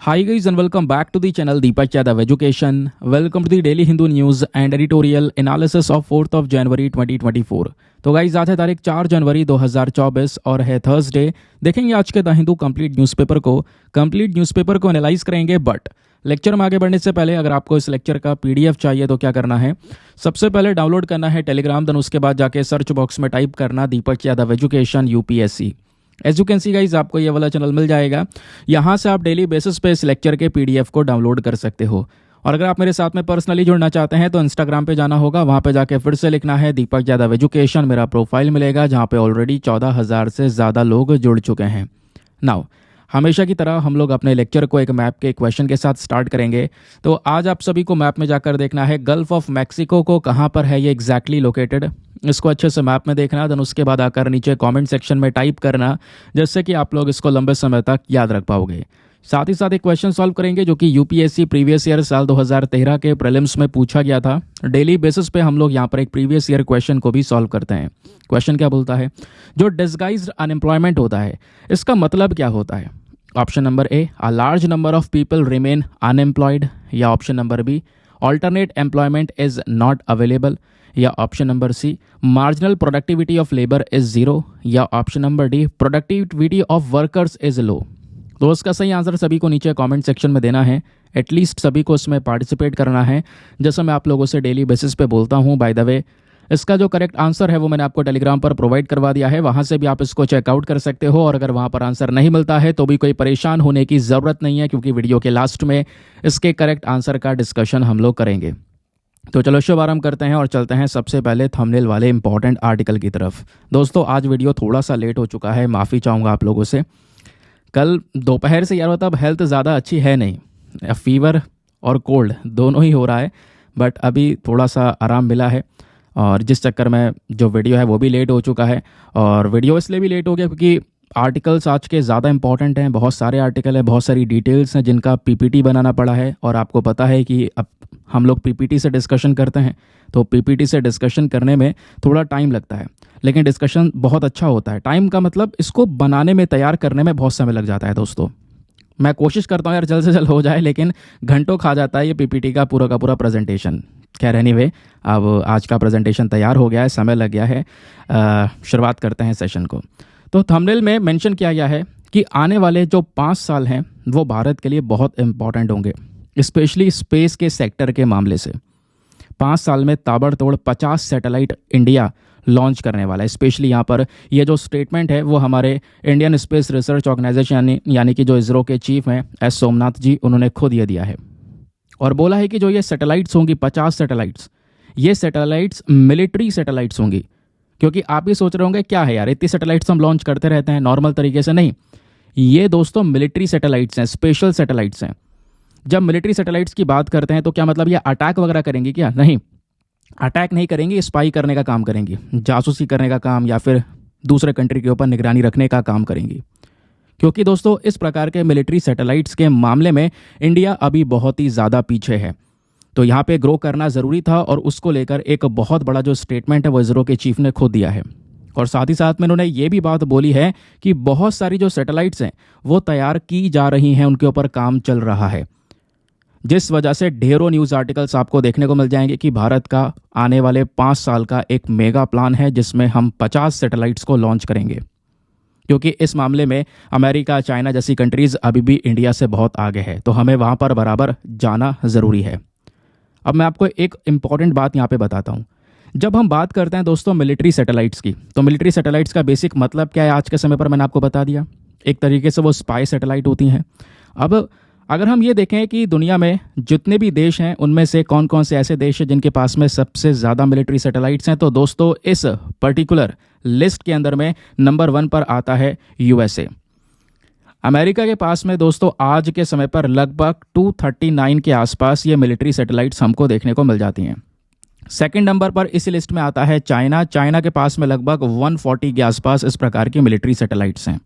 Hi guys and welcome back to the channel Deepak Yadav Education. Welcome to the Daily Hindu News and Editorial Analysis of 4th of January 2024. तो guys आज है तारीख 4 जनवरी 2024 और है Thursday. देखेंगे आज के द हिंदू कंप्लीट न्यूज़पेपर को एनालाइज करेंगे। बट लेक्चर में आगे बढ़ने से पहले अगर आपको इस लेक्चर का पीडीएफ चाहिए तो क्या करना है, सबसे पहले डाउनलोड करना है टेलीग्राम, देन उसके बाद जाके सर्च बॉक्स में टाइप करना Deepak Yadav education UPSC. As you can see guys आपको ये वाला चैनल मिल जाएगा। यहाँ से आप डेली बेसिस पे इस लेक्चर के पीडीएफ को डाउनलोड कर सकते हो। और अगर आप मेरे साथ में पर्सनली जुड़ना चाहते हैं तो इंस्टाग्राम पे जाना होगा, वहाँ पे जाके फिर से लिखना है दीपक यादव एजुकेशन। मेरा प्रोफाइल मिलेगा जहाँ पे ऑलरेडी 14,000 से ज़्यादा लोग जुड़ चुके हैं। नाउ हमेशा की तरह हम लोग अपने लेक्चर को एक मैप के क्वेश्चन के साथ स्टार्ट करेंगे। तो आज आप सभी को मैप में जाकर देखना है गल्फ ऑफ मैक्सिको को कहाँ पर है ये एग्जैक्टली लोकेटेड, इसको अच्छे से मैप में देखना। देन उसके बाद आकर नीचे कमेंट सेक्शन में टाइप करना, जिससे कि आप लोग इसको लंबे समय तक याद रख पाओगे। साथ ही साथ एक क्वेश्चन सॉल्व करेंगे जो कि यूपीएससी प्रीवियस ईयर साल 2013 के प्रीलिम्स में पूछा गया था। डेली बेसिस पे हम लोग यहाँ पर एक प्रीवियस ईयर क्वेश्चन को भी सॉल्व करते हैं। क्वेश्चन क्या बोलता है, जो डिस्गाइज्ड अनएम्प्लॉयमेंट होता है इसका मतलब क्या होता है। Option number A, a large number of people remain unemployed, या option number B, alternate employment is not available, या option number C, marginal productivity of labour is zero, या option number D, productivity of workers is low. तो इसका सही answer सभी को नीचे comment section में देना है। एटलीस्ट सभी को इसमें पार्टिसिपेट करना है, जैसा मैं आप लोगों से डेली बेसिस पे बोलता हूँ। बाय द वे इसका जो करेक्ट आंसर है वो मैंने आपको टेलीग्राम पर प्रोवाइड करवा दिया है, वहाँ से भी आप इसको चेकआउट कर सकते हो। और अगर वहाँ पर आंसर नहीं मिलता है तो भी कोई परेशान होने की ज़रूरत नहीं है, क्योंकि वीडियो के लास्ट में इसके करेक्ट आंसर का डिस्कशन हम लोग करेंगे। तो चलो शुभ आरंभ करते हैं और चलते हैं सबसे पहले थंबनेल वाले इंपॉर्टेंट आर्टिकल की तरफ। दोस्तों आज वीडियो थोड़ा सा लेट हो चुका है, माफ़ी चाहूँगा आप लोगों से। कल दोपहर से यार मतलब हेल्थ ज़्यादा अच्छी है नहीं, फीवर और कोल्ड दोनों ही हो रहा है, बट अभी थोड़ा सा आराम मिला है और जिस चक्कर में जो वीडियो है वो भी लेट हो चुका है। और वीडियो इसलिए भी लेट हो गया क्योंकि आर्टिकल्स आज के ज़्यादा इंपॉर्टेंट हैं, बहुत सारे आर्टिकल हैं, बहुत सारी डिटेल्स हैं जिनका पीपीटी बनाना पड़ा है। और आपको पता है कि अब हम लोग पीपीटी से डिस्कशन करते हैं, तो पीपीटी से डिस्कशन करने में थोड़ा टाइम लगता है, लेकिन डिस्कशन बहुत अच्छा होता है। टाइम का मतलब इसको बनाने में, तैयार करने में बहुत समय लग जाता है। दोस्तों मैं कोशिश करता हूँ यार जल्द से जल्द हो जाए, लेकिन घंटों खा जाता है ये पीपीटी का पूरा प्रेजेंटेशन। खैर एनीवे, अब आज का प्रेजेंटेशन तैयार हो गया है, समय लग गया है। शुरुआत करते हैं सेशन को। तो थंबनेल में मेंशन किया गया है कि आने वाले जो 5 साल हैं वो भारत के लिए बहुत इंपॉर्टेंट होंगे, स्पेशली स्पेस के सेक्टर के मामले से। 5 साल में ताबड़तोड़ 50 सैटेलाइट इंडिया लॉन्च करने वाला है। स्पेशली यहाँ पर ये जो स्टेटमेंट है वो हमारे इंडियन स्पेस रिसर्च ऑर्गेनाइजेशन यानी कि जो इसरो के चीफ हैं एस सोमनाथ जी, उन्होंने खुद ये दिया है और बोला है कि जो ये सैटेलाइट्स होंगी 50 सैटेलाइट्स, ये सैटेलाइट्स मिलिट्री सैटेलाइट्स होंगी। क्योंकि आप ये सोच रहे होंगे क्या है यार इतनी सैटेलाइट्स हम लॉन्च करते रहते हैं नॉर्मल तरीके से, नहीं, ये दोस्तों मिलिट्री सैटेलाइट्स हैं, स्पेशल सैटेलाइट्स हैं। जब मिलिट्री सैटेलाइट्स की बात करते हैं तो क्या मतलब ये अटैक वगैरह करेंगी क्या? नहीं, अटैक नहीं करेंगी, स्पाई करने का काम करेंगी, जासूसी करने का काम या फिर दूसरे कंट्री के ऊपर निगरानी रखने का काम करेंगी। क्योंकि दोस्तों इस प्रकार के मिलिट्री सैटेलाइट्स के मामले में इंडिया अभी बहुत ही ज़्यादा पीछे है, तो यहाँ पे ग्रो करना ज़रूरी था। और उसको लेकर एक बहुत बड़ा जो स्टेटमेंट है वो इसरो के चीफ ने खुद दिया है। और साथ ही साथ में उन्होंने ये भी बात बोली है कि बहुत सारी जो सैटेलाइट्स हैं वो तैयार की जा रही हैं, उनके ऊपर काम चल रहा है, जिस वजह से ढेरों न्यूज़ आर्टिकल्स आपको देखने को मिल जाएंगे कि भारत का आने वाले 5 साल का एक मेगा प्लान है जिसमें हम 50 सैटेलाइट्स को लॉन्च करेंगे। क्योंकि इस मामले में अमेरिका, चाइना जैसी कंट्रीज़ अभी भी इंडिया से बहुत आगे है, तो हमें वहाँ पर बराबर जाना ज़रूरी है। अब मैं आपको एक इम्पॉर्टेंट बात यहाँ पे बताता हूँ। जब हम बात करते हैं दोस्तों मिलिट्री सैटेलाइट्स की, तो मिलिट्री सैटेलाइट्स का बेसिक मतलब क्या है आज के समय पर मैंने आपको बता दिया। एक तरीके से वो स्पाई सैटेलाइट होती हैं। अब अगर हम ये देखें कि दुनिया में जितने भी देश हैं उनमें से कौन कौन से ऐसे देश हैं जिनके पास में सबसे ज़्यादा मिलिट्री सैटेलाइट्स हैं, तो दोस्तों इस पर्टिकुलर लिस्ट के अंदर में नंबर 1 पर आता है यूएसए। अमेरिका के पास में दोस्तों आज के समय पर लगभग 239 के आसपास ये मिलिट्री सैटेलाइट्स हमको देखने को मिल जाती हैं। सेकंड नंबर पर इस लिस्ट में आता है चाइना। चाइना के पास में लगभग 140 के आसपास इस प्रकार की मिलिट्री सैटेलाइट्स हैं।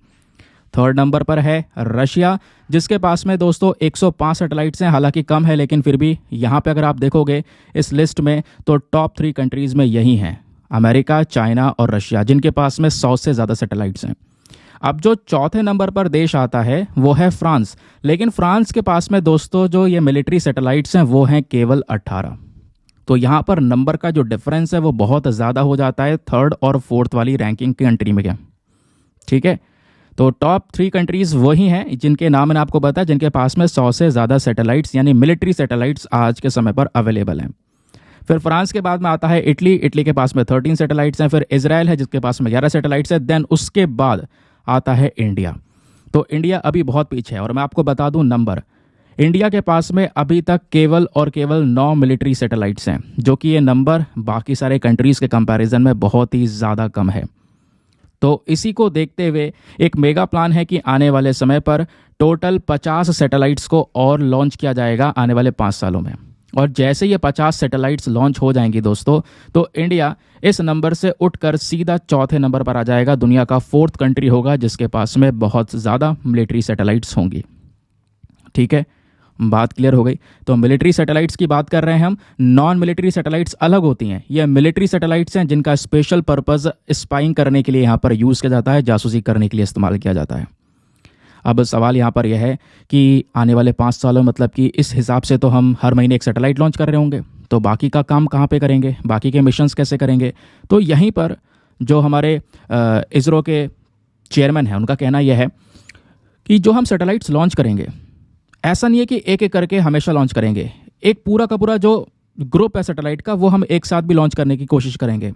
थर्ड नंबर पर है रशिया, जिसके पास में दोस्तों 105 सैटेलाइट्स हैं, हालांकि कम है लेकिन फिर भी यहाँ पे अगर आप देखोगे इस लिस्ट में तो टॉप 3 कंट्रीज़ में यही हैं, अमेरिका, चाइना और रशिया, जिनके पास में 100 से ज़्यादा सैटेलाइट्स हैं। अब जो चौथे नंबर पर देश आता है वो है फ्रांस, लेकिन फ्रांस के पास में दोस्तों जो ये मिलिट्री सैटेलाइट्स हैं वो हैं केवल 18। तो यहाँ पर नंबर का जो डिफरेंस है वो बहुत ज़्यादा हो जाता है थर्ड और फोर्थ वाली रैंकिंग की कंट्री में। क्या ठीक है, तो टॉप 3 कंट्रीज़ वही हैं जिनके नाम मैंने आपको बताया, जिनके पास में 100 से ज़्यादा सैटेलाइट्स यानी मिलिट्री सैटेलाइट्स आज के समय पर अवेलेबल हैं। फिर फ्रांस के बाद में आता है इटली, इटली के पास में 13 सैटेलाइट्स हैं। फिर इजराइल है जिसके पास में 11 सैटेलाइट्स हैं। देन उसके बाद आता है इंडिया। तो इंडिया अभी बहुत पीछे है और मैं आपको बता दूं नंबर, इंडिया के पास में अभी तक केवल और केवल 9 मिलिट्री सैटेलाइट्स हैं, जो कि ये नंबर बाकी सारे कंट्रीज़ के कंपैरिजन में बहुत ही ज़्यादा कम है। तो इसी को देखते हुए एक मेगा प्लान है कि आने वाले समय पर टोटल 50 सैटेलाइट्स को और लॉन्च किया जाएगा आने वाले 5 सालों में। और जैसे ये 50 सैटेलाइट्स लॉन्च हो जाएंगी दोस्तों, तो इंडिया इस नंबर से उठकर सीधा चौथे नंबर पर आ जाएगा, दुनिया का 4th कंट्री होगा जिसके पास में बहुत ज़्यादा मिलिट्री सैटेलाइट्स होंगी। ठीक है, बात क्लियर हो गई। तो मिलिट्री सैटेलाइट्स की बात कर रहे हैं हम। नॉन मिलिट्री सैटेलाइट्स अलग होती हैं। ये मिलिट्री सैटेलाइट्स हैं जिनका स्पेशल पर्पस स्पाइंग करने के लिए यहाँ पर यूज़ किया जाता है, जासूसी करने के लिए इस्तेमाल किया जाता है। अब सवाल यहाँ पर यह है कि आने वाले 5 सालों मतलब कि इस हिसाब से तो हम हर महीने एक सैटेलाइट लॉन्च कर रहे होंगे, तो बाकी का काम कहाँ पे करेंगे, बाकी के मिशंस कैसे करेंगे? तो यहीं पर जो हमारे इसरो के चेयरमैन हैं उनका कहना यह है कि जो हम सैटेलाइट्स लॉन्च करेंगे, ऐसा नहीं है कि एक एक करके हमेशा लॉन्च करेंगे। एक पूरा का पूरा जो ग्रुप है सैटेलाइट का वो हम एक साथ भी लॉन्च करने की कोशिश करेंगे।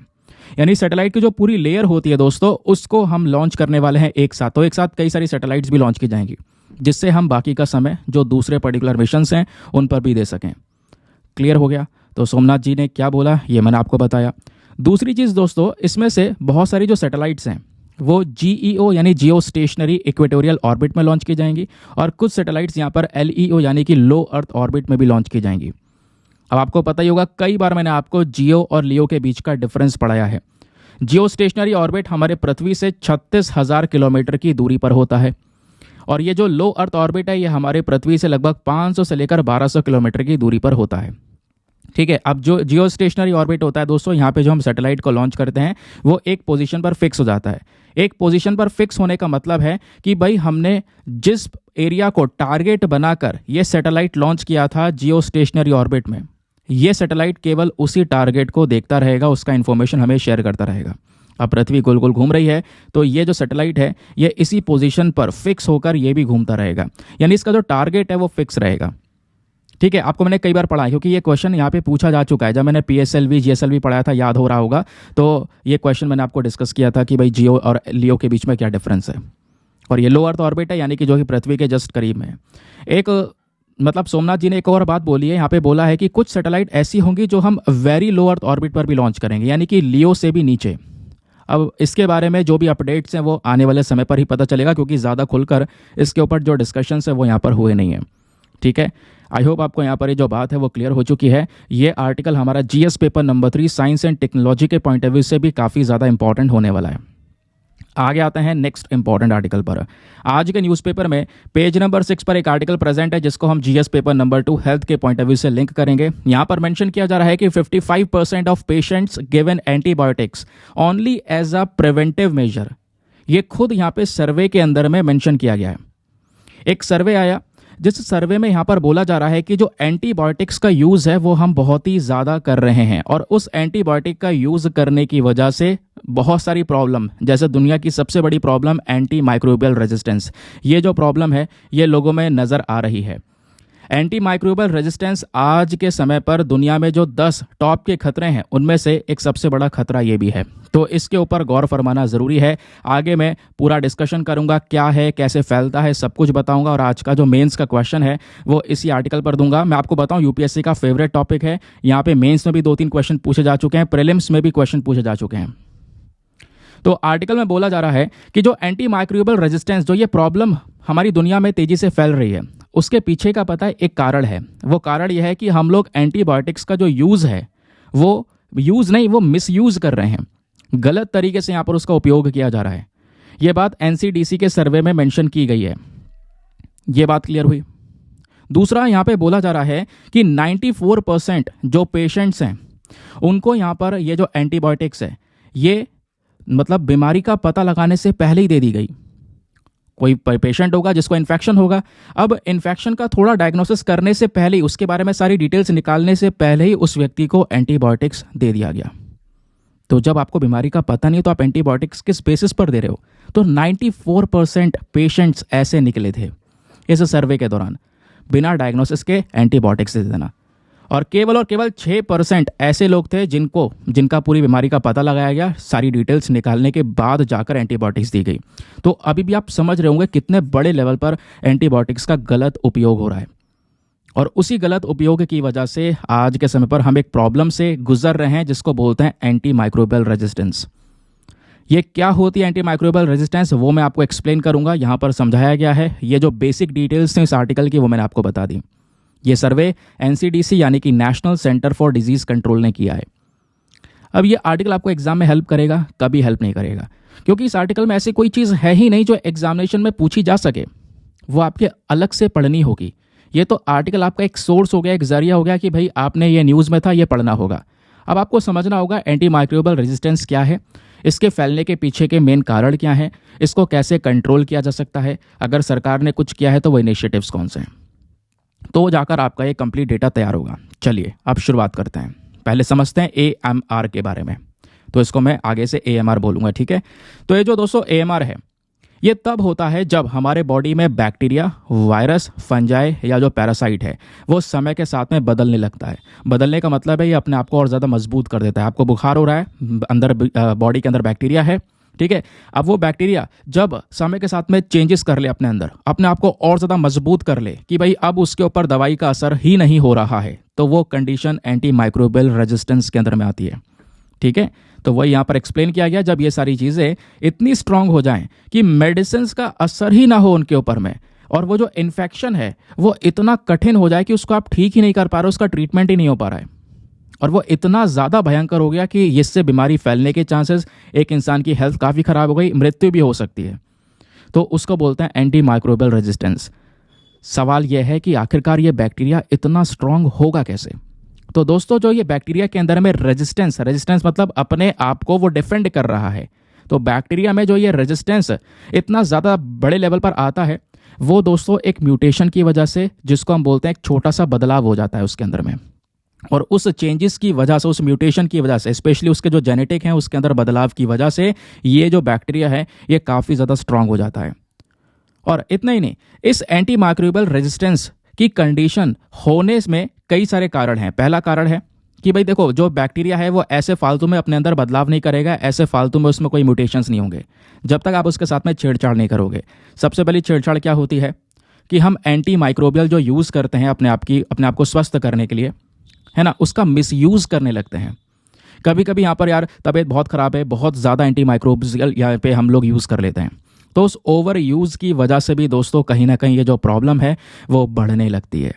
यानी सैटेलाइट की जो पूरी लेयर होती है दोस्तों, उसको हम लॉन्च करने वाले हैं एक साथ। तो एक साथ कई सारी सैटेलाइट्स भी लॉन्च की जाएंगी, जिससे हम बाकी का समय जो दूसरे पर्टिकुलर मिशंस हैं उन पर भी दे सकें। क्लियर हो गया? तो सोमनाथ जी ने क्या बोला ये मैंने आपको बताया। दूसरी चीज़ दोस्तों, इसमें से बहुत सारी जो सैटेलाइट्स हैं वो GEO यानी जियो स्टेशनरी इक्वेटोरियल ऑर्बिट में लॉन्च की जाएंगी, और कुछ सैटेलाइट्स यहाँ पर LEO यानी कि लो अर्थ ऑर्बिट में भी लॉन्च की जाएंगी। अब आपको पता ही होगा, कई बार मैंने आपको जियो और लियो के बीच का डिफरेंस पढ़ाया है। जियो स्टेशनरी ऑर्बिट हमारे पृथ्वी से 36,000 किलोमीटर की दूरी पर होता है, और ये जो लो अर्थ ऑर्बिट है ये हमारे पृथ्वी से लगभग 500 से लेकर 1200 किलोमीटर की दूरी पर होता है। ठीक है, अब जो जियो स्टेशनरी ऑर्बिट होता है दोस्तों, यहाँ पे जो हम सैटेलाइट को लॉन्च करते हैं वो एक पोजीशन पर फिक्स हो जाता है। एक पोजीशन पर फिक्स होने का मतलब है कि भाई हमने जिस एरिया को टारगेट बनाकर ये सैटेलाइट लॉन्च किया था जियो स्टेशनरी ऑर्बिट में, ये सैटेलाइट केवल उसी टारगेट को देखता रहेगा, उसका इन्फॉर्मेशन हमें शेयर करता रहेगा। अब पृथ्वी गोल गोल घूम रही है, तो ये जो सैटेलाइट है ये इसी पोजीशन पर फिक्स होकर ये भी घूमता रहेगा, यानी इसका जो टारगेट है वो फिक्स रहेगा। ठीक है, आपको मैंने कई बार पढ़ा है क्योंकि ये क्वेश्चन यहाँ पे पूछा जा चुका है। जब मैंने PSLV GSLV पढ़ाया था, याद हो रहा होगा, तो ये क्वेश्चन मैंने आपको डिस्कस किया था कि भाई जियो और लियो के बीच में क्या डिफरेंस है। और ये लो अर्थ ऑर्बिट है यानी कि जो कि पृथ्वी के जस्ट करीब में है। एक मतलब सोमनाथ जी ने एक और बात बोली है, यहाँ पे बोला है कि कुछ सैटेलाइट ऐसी होंगी जो हम वेरी लो अर्थ ऑर्बिट पर भी लॉन्च करेंगे, यानी कि लियो से भी नीचे। अब इसके बारे में जो भी अपडेट्स हैं वो आने वाले समय पर ही पता चलेगा, क्योंकि ज़्यादा खुलकर इसके ऊपर जो डिस्कशंस है वो यहाँ पर हुए नहीं है। ठीक है, आई होप आपको यहाँ पर ये जो बात है वो क्लियर हो चुकी है। ये आर्टिकल हमारा GS paper number 3 science and technology के पॉइंट ऑफ व्यू से भी काफ़ी ज़्यादा इंपॉर्टेंट होने वाला है। आगे आते हैं नेक्स्ट इंपॉर्टेंट आर्टिकल पर। आज के न्यूज़पेपर में पेज नंबर 6 पर एक आर्टिकल प्रेजेंट है जिसको हम GS पेपर नंबर 2 हेल्थ के पॉइंट ऑफ व्यू से लिंक करेंगे। यहाँ पर मेंशन किया जा रहा है कि 55% of patients given antibiotics only as a preventive measure. ये खुद यहाँ पे सर्वे के अंदर में मेंशन किया गया है। एक सर्वे आया जिस सर्वे में यहाँ पर बोला जा रहा है कि जो एंटीबायोटिक्स का यूज़ है वो हम बहुत ही ज़्यादा कर रहे हैं, और उस एंटीबायोटिक का यूज़ करने की वजह से बहुत सारी प्रॉब्लम, जैसे दुनिया की सबसे बड़ी प्रॉब्लम एंटी माइक्रोबियल रेजिस्टेंस, ये जो प्रॉब्लम है ये लोगों में नज़र आ रही है। एंटी माइक्रोबियल रेजिस्टेंस आज के समय पर दुनिया में जो 10 टॉप के खतरे हैं उनमें से एक सबसे बड़ा खतरा ये भी है, तो इसके ऊपर गौर फरमाना ज़रूरी है। आगे मैं पूरा डिस्कशन करूंगा, क्या है, कैसे फैलता है, सब कुछ बताऊंगा, और आज का जो मेंस का क्वेश्चन है वो इसी आर्टिकल पर दूंगा। मैं आपको बताऊं UPSC का फेवरेट टॉपिक है। यहाँ पे मेंस में भी 2-3 क्वेश्चन पूछे जा चुके हैं, प्रीलिम्स में भी क्वेश्चन पूछे जा चुके हैं। तो आर्टिकल में बोला जा रहा है कि जो एंटी माइक्रोबियल रेजिस्टेंस, जो ये प्रॉब्लम हमारी दुनिया में तेज़ी से फैल रही है, उसके पीछे का पता है एक कारण है। वो कारण यह है कि हम लोग एंटीबायोटिक्स का जो यूज़ है वो यूज़ नहीं, वो मिसयूज़ कर रहे हैं, गलत तरीके से यहाँ पर उसका उपयोग किया जा रहा है। ये बात NCDC के सर्वे में मेंशन की गई है। ये बात क्लियर हुई। दूसरा, यहाँ पे बोला जा रहा है कि 94% जो पेशेंट्स हैं उनको यहाँ पर ये जो एंटीबायोटिक्स है ये मतलब बीमारी का पता लगाने से पहले ही दे दी गई। कोई पेशेंट होगा जिसको इन्फेक्शन होगा। अब इन्फेक्शन का थोड़ा डायग्नोसिस करने से पहले ही, उसके बारे में सारी डिटेल्स निकालने से पहले ही उस व्यक्ति को एंटीबायोटिक्स दे दिया गया। तो जब आपको बीमारी का पता नहीं हो तो आप एंटीबायोटिक्स किस बेसिस पर दे रहे हो? तो 94% पेशेंट्स ऐसे निकले थे इस सर्वे के दौरान, बिना डायग्नोसिस के एंटीबायोटिक्स दे देना। और केवल 6% ऐसे लोग थे जिनका पूरी बीमारी का पता लगाया गया, सारी डिटेल्स निकालने के बाद जाकर एंटीबायोटिक्स दी गई। तो अभी भी आप समझ रहे होंगे कितने बड़े लेवल पर एंटीबायोटिक्स का गलत उपयोग हो रहा है। और उसी गलत उपयोग की वजह से आज के समय पर हम एक प्रॉब्लम से गुजर रहे हैं जिसको बोलते हैं एंटी माइक्रोबियल रेजिस्टेंस। ये क्या होती है एंटी माइक्रोबियल रेजिस्टेंस, वो मैं आपको एक्सप्लेन करूंगा, यहाँ पर समझाया गया है। ये जो बेसिक डिटेल्स थे इस आर्टिकल की वो मैंने आपको बता दी। ये सर्वे एनसीडीसी यानी कि national centre for disease control ने किया है। अब ये आर्टिकल आपको एग्जाम में हेल्प करेगा, कभी हेल्प नहीं करेगा, क्योंकि इस आर्टिकल में ऐसी कोई चीज़ है ही नहीं जो एग्जामिनेशन में पूछी जा सके, वो आपके अलग से पढ़नी होगी। ये तो आर्टिकल आपका एक सोर्स हो गया, एक जरिया हो गया कि भाई आपने ये न्यूज़ में था, ये पढ़ना होगा। अब आपको समझना होगा एंटी माइक्रोबियल रेजिस्टेंस क्या है, इसके फैलने के पीछे के मेन कारण क्या हैं, इसको कैसे कंट्रोल किया जा सकता है, अगर सरकार ने कुछ किया है तो वो इनिशिएटिव्स कौन से हैं, तो जाकर आपका ये कंप्लीट डेटा तैयार होगा। चलिए अब शुरुआत करते हैं। पहले समझते हैं AMR के बारे में। तो इसको मैं आगे से AMR बोलूँगा, ठीक है। तो ये जो दोस्तों AMR है, ये तब होता है जब हमारे बॉडी में बैक्टीरिया, वायरस, फंजाई या जो पैरासाइट है वो समय के साथ में बदलने लगता है। बदलने का मतलब है ये अपने आप को और ज़्यादा मजबूत कर देता है। आपको बुखार हो रहा है, अंदर बॉडी के अंदर बैक्टीरिया है, ठीक है। अब वो बैक्टीरिया जब समय के साथ में चेंजेस कर ले अपने अंदर, अपने आप को और ज़्यादा मजबूत कर ले कि भाई अब उसके ऊपर दवाई का असर ही नहीं हो रहा है, तो वो कंडीशन एंटी माइक्रोबियल रेजिस्टेंस के अंदर में आती है, ठीक है। तो वही यहाँ पर एक्सप्लेन किया गया, जब ये सारी चीज़ें इतनी स्ट्रांग हो जाएं कि मेडिसिन का असर ही ना हो उनके ऊपर में, और वो जो इन्फेक्शन है वो इतना कठिन हो जाए कि उसको आप ठीक ही नहीं कर पा रहे, उसका ट्रीटमेंट ही नहीं हो पा रहा है, और वो इतना ज़्यादा भयंकर हो गया कि इससे बीमारी फैलने के चांसेस, एक इंसान की हेल्थ काफ़ी ख़राब हो गई, मृत्यु भी हो सकती है, तो उसको बोलते हैं एंटी माइक्रोबियल रेजिस्टेंस। सवाल यह है कि आखिरकार ये बैक्टीरिया इतना स्ट्रांग होगा कैसे? तो दोस्तों जो ये बैक्टीरिया के अंदर में रेजिस्टेंस मतलब अपने आप को वो डिफेंड कर रहा है, तो बैक्टीरिया में जो ये रेजिस्टेंस इतना ज़्यादा बड़े लेवल पर आता है, वो दोस्तों एक म्यूटेशन की वजह से, जिसको हम बोलते हैं एक छोटा सा बदलाव हो जाता है उसके अंदर में, और उस चेंजेस की वजह से, उस म्यूटेशन की वजह से, स्पेशली उसके जो जेनेटिक हैं उसके अंदर बदलाव की वजह से ये जो बैक्टीरिया है ये काफ़ी ज़्यादा स्ट्रांग हो जाता है। और इतना ही नहीं, इस एंटी माइक्रोबियल रेजिस्टेंस की कंडीशन होने में कई सारे कारण हैं। पहला कारण है कि भाई देखो, जो बैक्टीरिया है वो ऐसे फालतू में अपने अंदर बदलाव नहीं करेगा, ऐसे फालतू में उसमें कोई म्यूटेशंस नहीं होंगे जब तक आप उसके साथ में छेड़छाड़ नहीं करोगे। सबसे पहली छेड़छाड़ क्या होती है कि हम एंटी माइक्रोबियल जो यूज़ करते हैं अपने आप को स्वस्थ करने के लिए, है ना, उसका मिसयूज़ करने लगते हैं। कभी कभी यहाँ पर यार तबीयत बहुत ख़राब है, बहुत ज़्यादा एंटी माइक्रोबियल यहाँ पे हम लोग यूज़ कर लेते हैं, तो उस ओवर यूज़ की वजह से भी दोस्तों कहीं ना कहीं ये जो प्रॉब्लम है वो बढ़ने लगती है,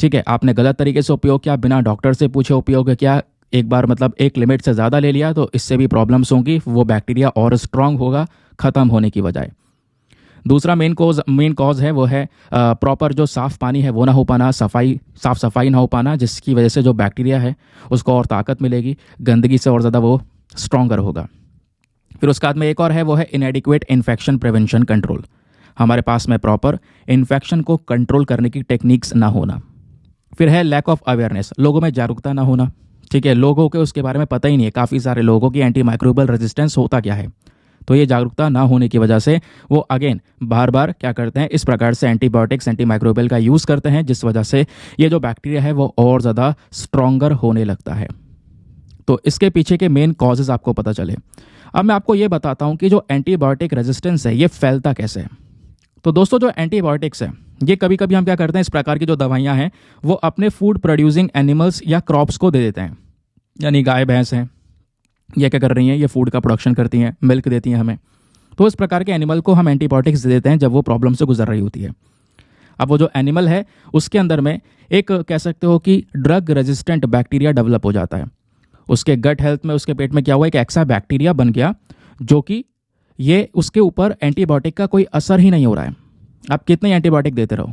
ठीक है। आपने गलत तरीके से उपयोग किया, बिना डॉक्टर से पूछे उपयोग किया, एक बार मतलब एक लिमिट से ज़्यादा ले लिया, तो इससे भी प्रॉब्लम्स होंगी, वो बैक्टीरिया और स्ट्रांग होगा ख़त्म होने की बजाय। दूसरा मेन कॉज है वो है प्रॉपर जो साफ़ पानी है वो ना हो पाना, साफ़ सफाई ना हो पाना, जिसकी वजह से जो बैक्टीरिया है उसको और ताकत मिलेगी, गंदगी से और ज़्यादा वो स्ट्रॉन्गर होगा। फिर उसके बाद में एक और है, वो है इनएडिक्वेट इन्फेक्शन प्रिवेंशन कंट्रोल। हमारे पास में प्रॉपर इन्फेक्शन को कंट्रोल करने की टेक्निक्स ना होना। फिर है लैक ऑफ अवेयरनेस, लोगों में जागरूकता ना होना, ठीक है। लोगों के उसके बारे में पता ही नहीं है, काफ़ी सारे लोगों की एंटी माइक्रोबियल रेजिस्टेंस होता क्या है, तो ये जागरूकता ना होने की वजह से वो अगेन बार बार क्या करते हैं, इस प्रकार से एंटीबायोटिक्स, एंटी माइक्रोबियल का यूज़ करते हैं, जिस वजह से ये जो बैक्टीरिया है वो और ज़्यादा स्ट्रॉन्गर होने लगता है। तो इसके पीछे के मेन कॉजेज़ आपको पता चले। अब मैं आपको ये बताता हूँ कि जो एंटीबायोटिक रेजिस्टेंस है ये फैलता कैसे है। तो दोस्तों जो एंटीबायोटिक्स है ये कभी कभी हम क्या करते हैं, इस प्रकार की जो दवाइयाँ हैं वो अपने फूड प्रोड्यूसिंग एनिमल्स या क्रॉप्स को दे देते हैं, यानी गाय भैंस हैं, ये क्या कर रही हैं, ये फूड का प्रोडक्शन करती हैं, मिल्क देती हैं हमें, तो इस प्रकार के एनिमल को हम एंटीबायोटिक्स दे देते हैं जब वो प्रॉब्लम से गुजर रही होती है। अब वो जो एनिमल है उसके अंदर में एक कह सकते हो कि ड्रग रेजिस्टेंट बैक्टीरिया डेवलप हो जाता है, उसके गट हेल्थ में, उसके पेट में क्या हुआ, एक ऐसा बैक्टीरिया बन गया जो कि ये उसके ऊपर एंटीबायोटिक का कोई असर ही नहीं हो रहा है, आप कितने एंटीबायोटिक देते रहो।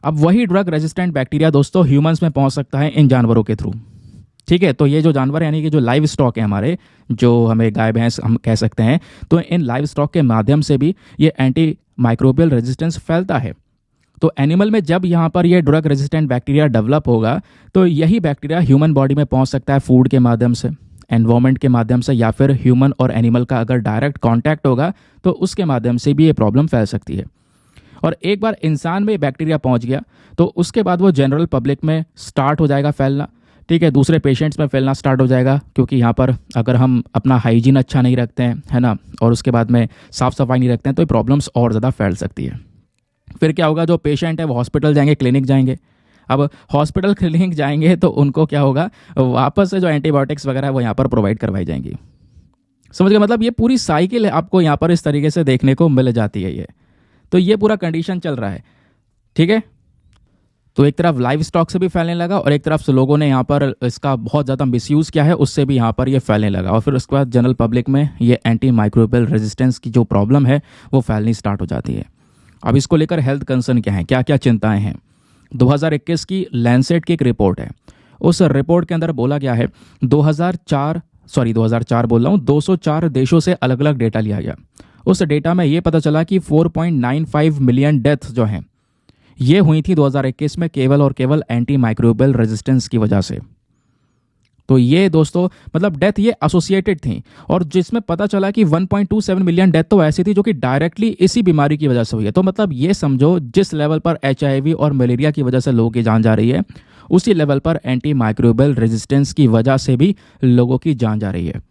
अब वही ड्रग रेजिस्टेंट बैक्टीरिया दोस्तों ह्यूमंस में पहुंच सकता है इन जानवरों के थ्रू, ठीक है, तो ये जो जानवर यानी कि जो लाइव स्टॉक है हमारे, जो हमें गाय भैंस हम कह सकते हैं, तो इन लाइव स्टॉक के माध्यम से भी ये एंटी माइक्रोबियल रेजिस्टेंस फैलता है। तो एनिमल में जब यहाँ पर ये ड्रग रेजिस्टेंट बैक्टीरिया डेवलप होगा तो यही बैक्टीरिया ह्यूमन बॉडी में पहुँच सकता है फूड के माध्यम से, एनवायरमेंट के माध्यम से, या फिर ह्यूमन और एनिमल का अगर डायरेक्ट कांटेक्ट होगा तो उसके माध्यम से भी ये प्रॉब्लम फैल सकती है। और एक बार इंसान में बैक्टीरिया पहुंच गया तो उसके बाद वो जनरल पब्लिक में स्टार्ट हो जाएगा फैलना। ठीक है, दूसरे पेशेंट्स में फैलना स्टार्ट हो जाएगा, क्योंकि यहाँ पर अगर हम अपना हाइजीन अच्छा नहीं रखते हैं, है ना, और उसके बाद में साफ़ सफाई नहीं रखते हैं, तो ये प्रॉब्लम्स और ज़्यादा फैल सकती है। फिर क्या होगा, जो पेशेंट है वो हॉस्पिटल जाएंगे, क्लिनिक जाएंगे। अब हॉस्पिटल क्लिनिक जाएंगे तो उनको क्या होगा, वापस से जो एंटीबायोटिक्स वगैरह है वो यहाँ पर प्रोवाइड करवाई जाएंगी। समझ गए, मतलब ये पूरी साइकिल है आपको यहाँ पर इस तरीके से देखने को मिल जाती है ये। तो ये पूरा कंडीशन चल रहा है। ठीक है, तो एक तरफ लाइव स्टॉक से भी फैलने लगा और एक तरफ से लोगों ने यहाँ पर इसका बहुत ज़्यादा मिसयूज़ किया है, उससे भी यहाँ पर ये फैलने लगा। और फिर उसके बाद जनरल पब्लिक में ये एंटी माइक्रोबियल रेजिस्टेंस की जो प्रॉब्लम है वो फैलनी स्टार्ट हो जाती है। अब इसको लेकर हेल्थ कंसर्न क्या है, क्या क्या चिंताएं हैं। 2021 की लैंसेट की एक रिपोर्ट है, उस रिपोर्ट के अंदर बोला गया है 2004 बोल रहा हूँ, 204 देशों से अलग अलग डेटा लिया गया। उस डेटा में ये पता चला कि 4.95 मिलियन डेथ जो हैं ये हुई थी 2021 में केवल और केवल एंटी माइक्रोबियल रेजिस्टेंस की वजह से। तो ये दोस्तों मतलब डेथ ये एसोसिएटेड थी, और जिसमें पता चला कि 1.27 मिलियन डेथ तो ऐसी थी जो कि डायरेक्टली इसी बीमारी की वजह से हुई है। तो मतलब ये समझो जिस लेवल पर HIV और मलेरिया की वजह से लोगों की जान जा रही है, उसी लेवल पर एंटी माइक्रोबियल रेजिस्टेंस की वजह से भी लोगों की जान जा रही है।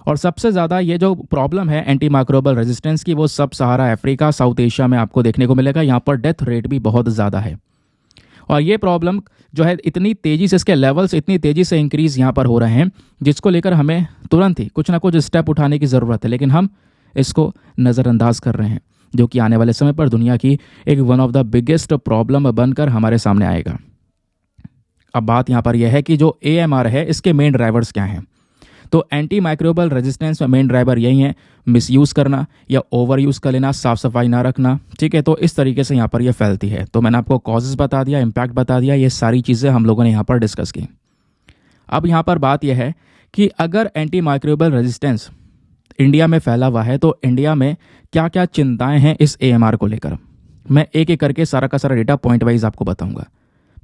और सबसे ज़्यादा ये जो प्रॉब्लम है एंटी माइक्रोबियल रेजिस्टेंस की, वो सब सहारा अफ्रीका, साउथ एशिया में आपको देखने को मिलेगा। यहाँ पर डेथ रेट भी बहुत ज़्यादा है, और ये प्रॉब्लम जो है इतनी तेज़ी से, इसके लेवल्स इतनी तेज़ी से इंक्रीज़ यहाँ पर हो रहे हैं, जिसको लेकर हमें तुरंत ही कुछ ना कुछ स्टेप उठाने की ज़रूरत है। लेकिन हम इसको नज़रअंदाज कर रहे हैं, जो कि आने वाले समय पर दुनिया की एक one of the biggest problem बनकर हमारे सामने आएगा। अब बात यहाँ पर यह है कि जो AMR है इसके मेन ड्राइवर्स क्या हैं। तो एंटी माइक्रोबियल रेजिस्टेंस में मेन ड्राइवर यही है, मिसयूज़ करना या ओवर यूज़ कर लेना, साफ़ सफाई ना रखना। ठीक है, तो इस तरीके से यहाँ पर ये फैलती है। तो मैंने आपको कॉजेज़ बता दिया, इम्पैक्ट बता दिया, ये सारी चीज़ें हम लोगों ने यहाँ पर डिस्कस की। अब यहाँ पर बात यह है कि अगर एंटी माइक्रोबियल रेजिस्टेंस इंडिया में फैला हुआ है तो इंडिया में क्या क्या चिंताएँ हैं इस AMR को लेकर। मैं एक एक करके सारा का सारा डेटा पॉइंट वाइज आपको बताऊँगा।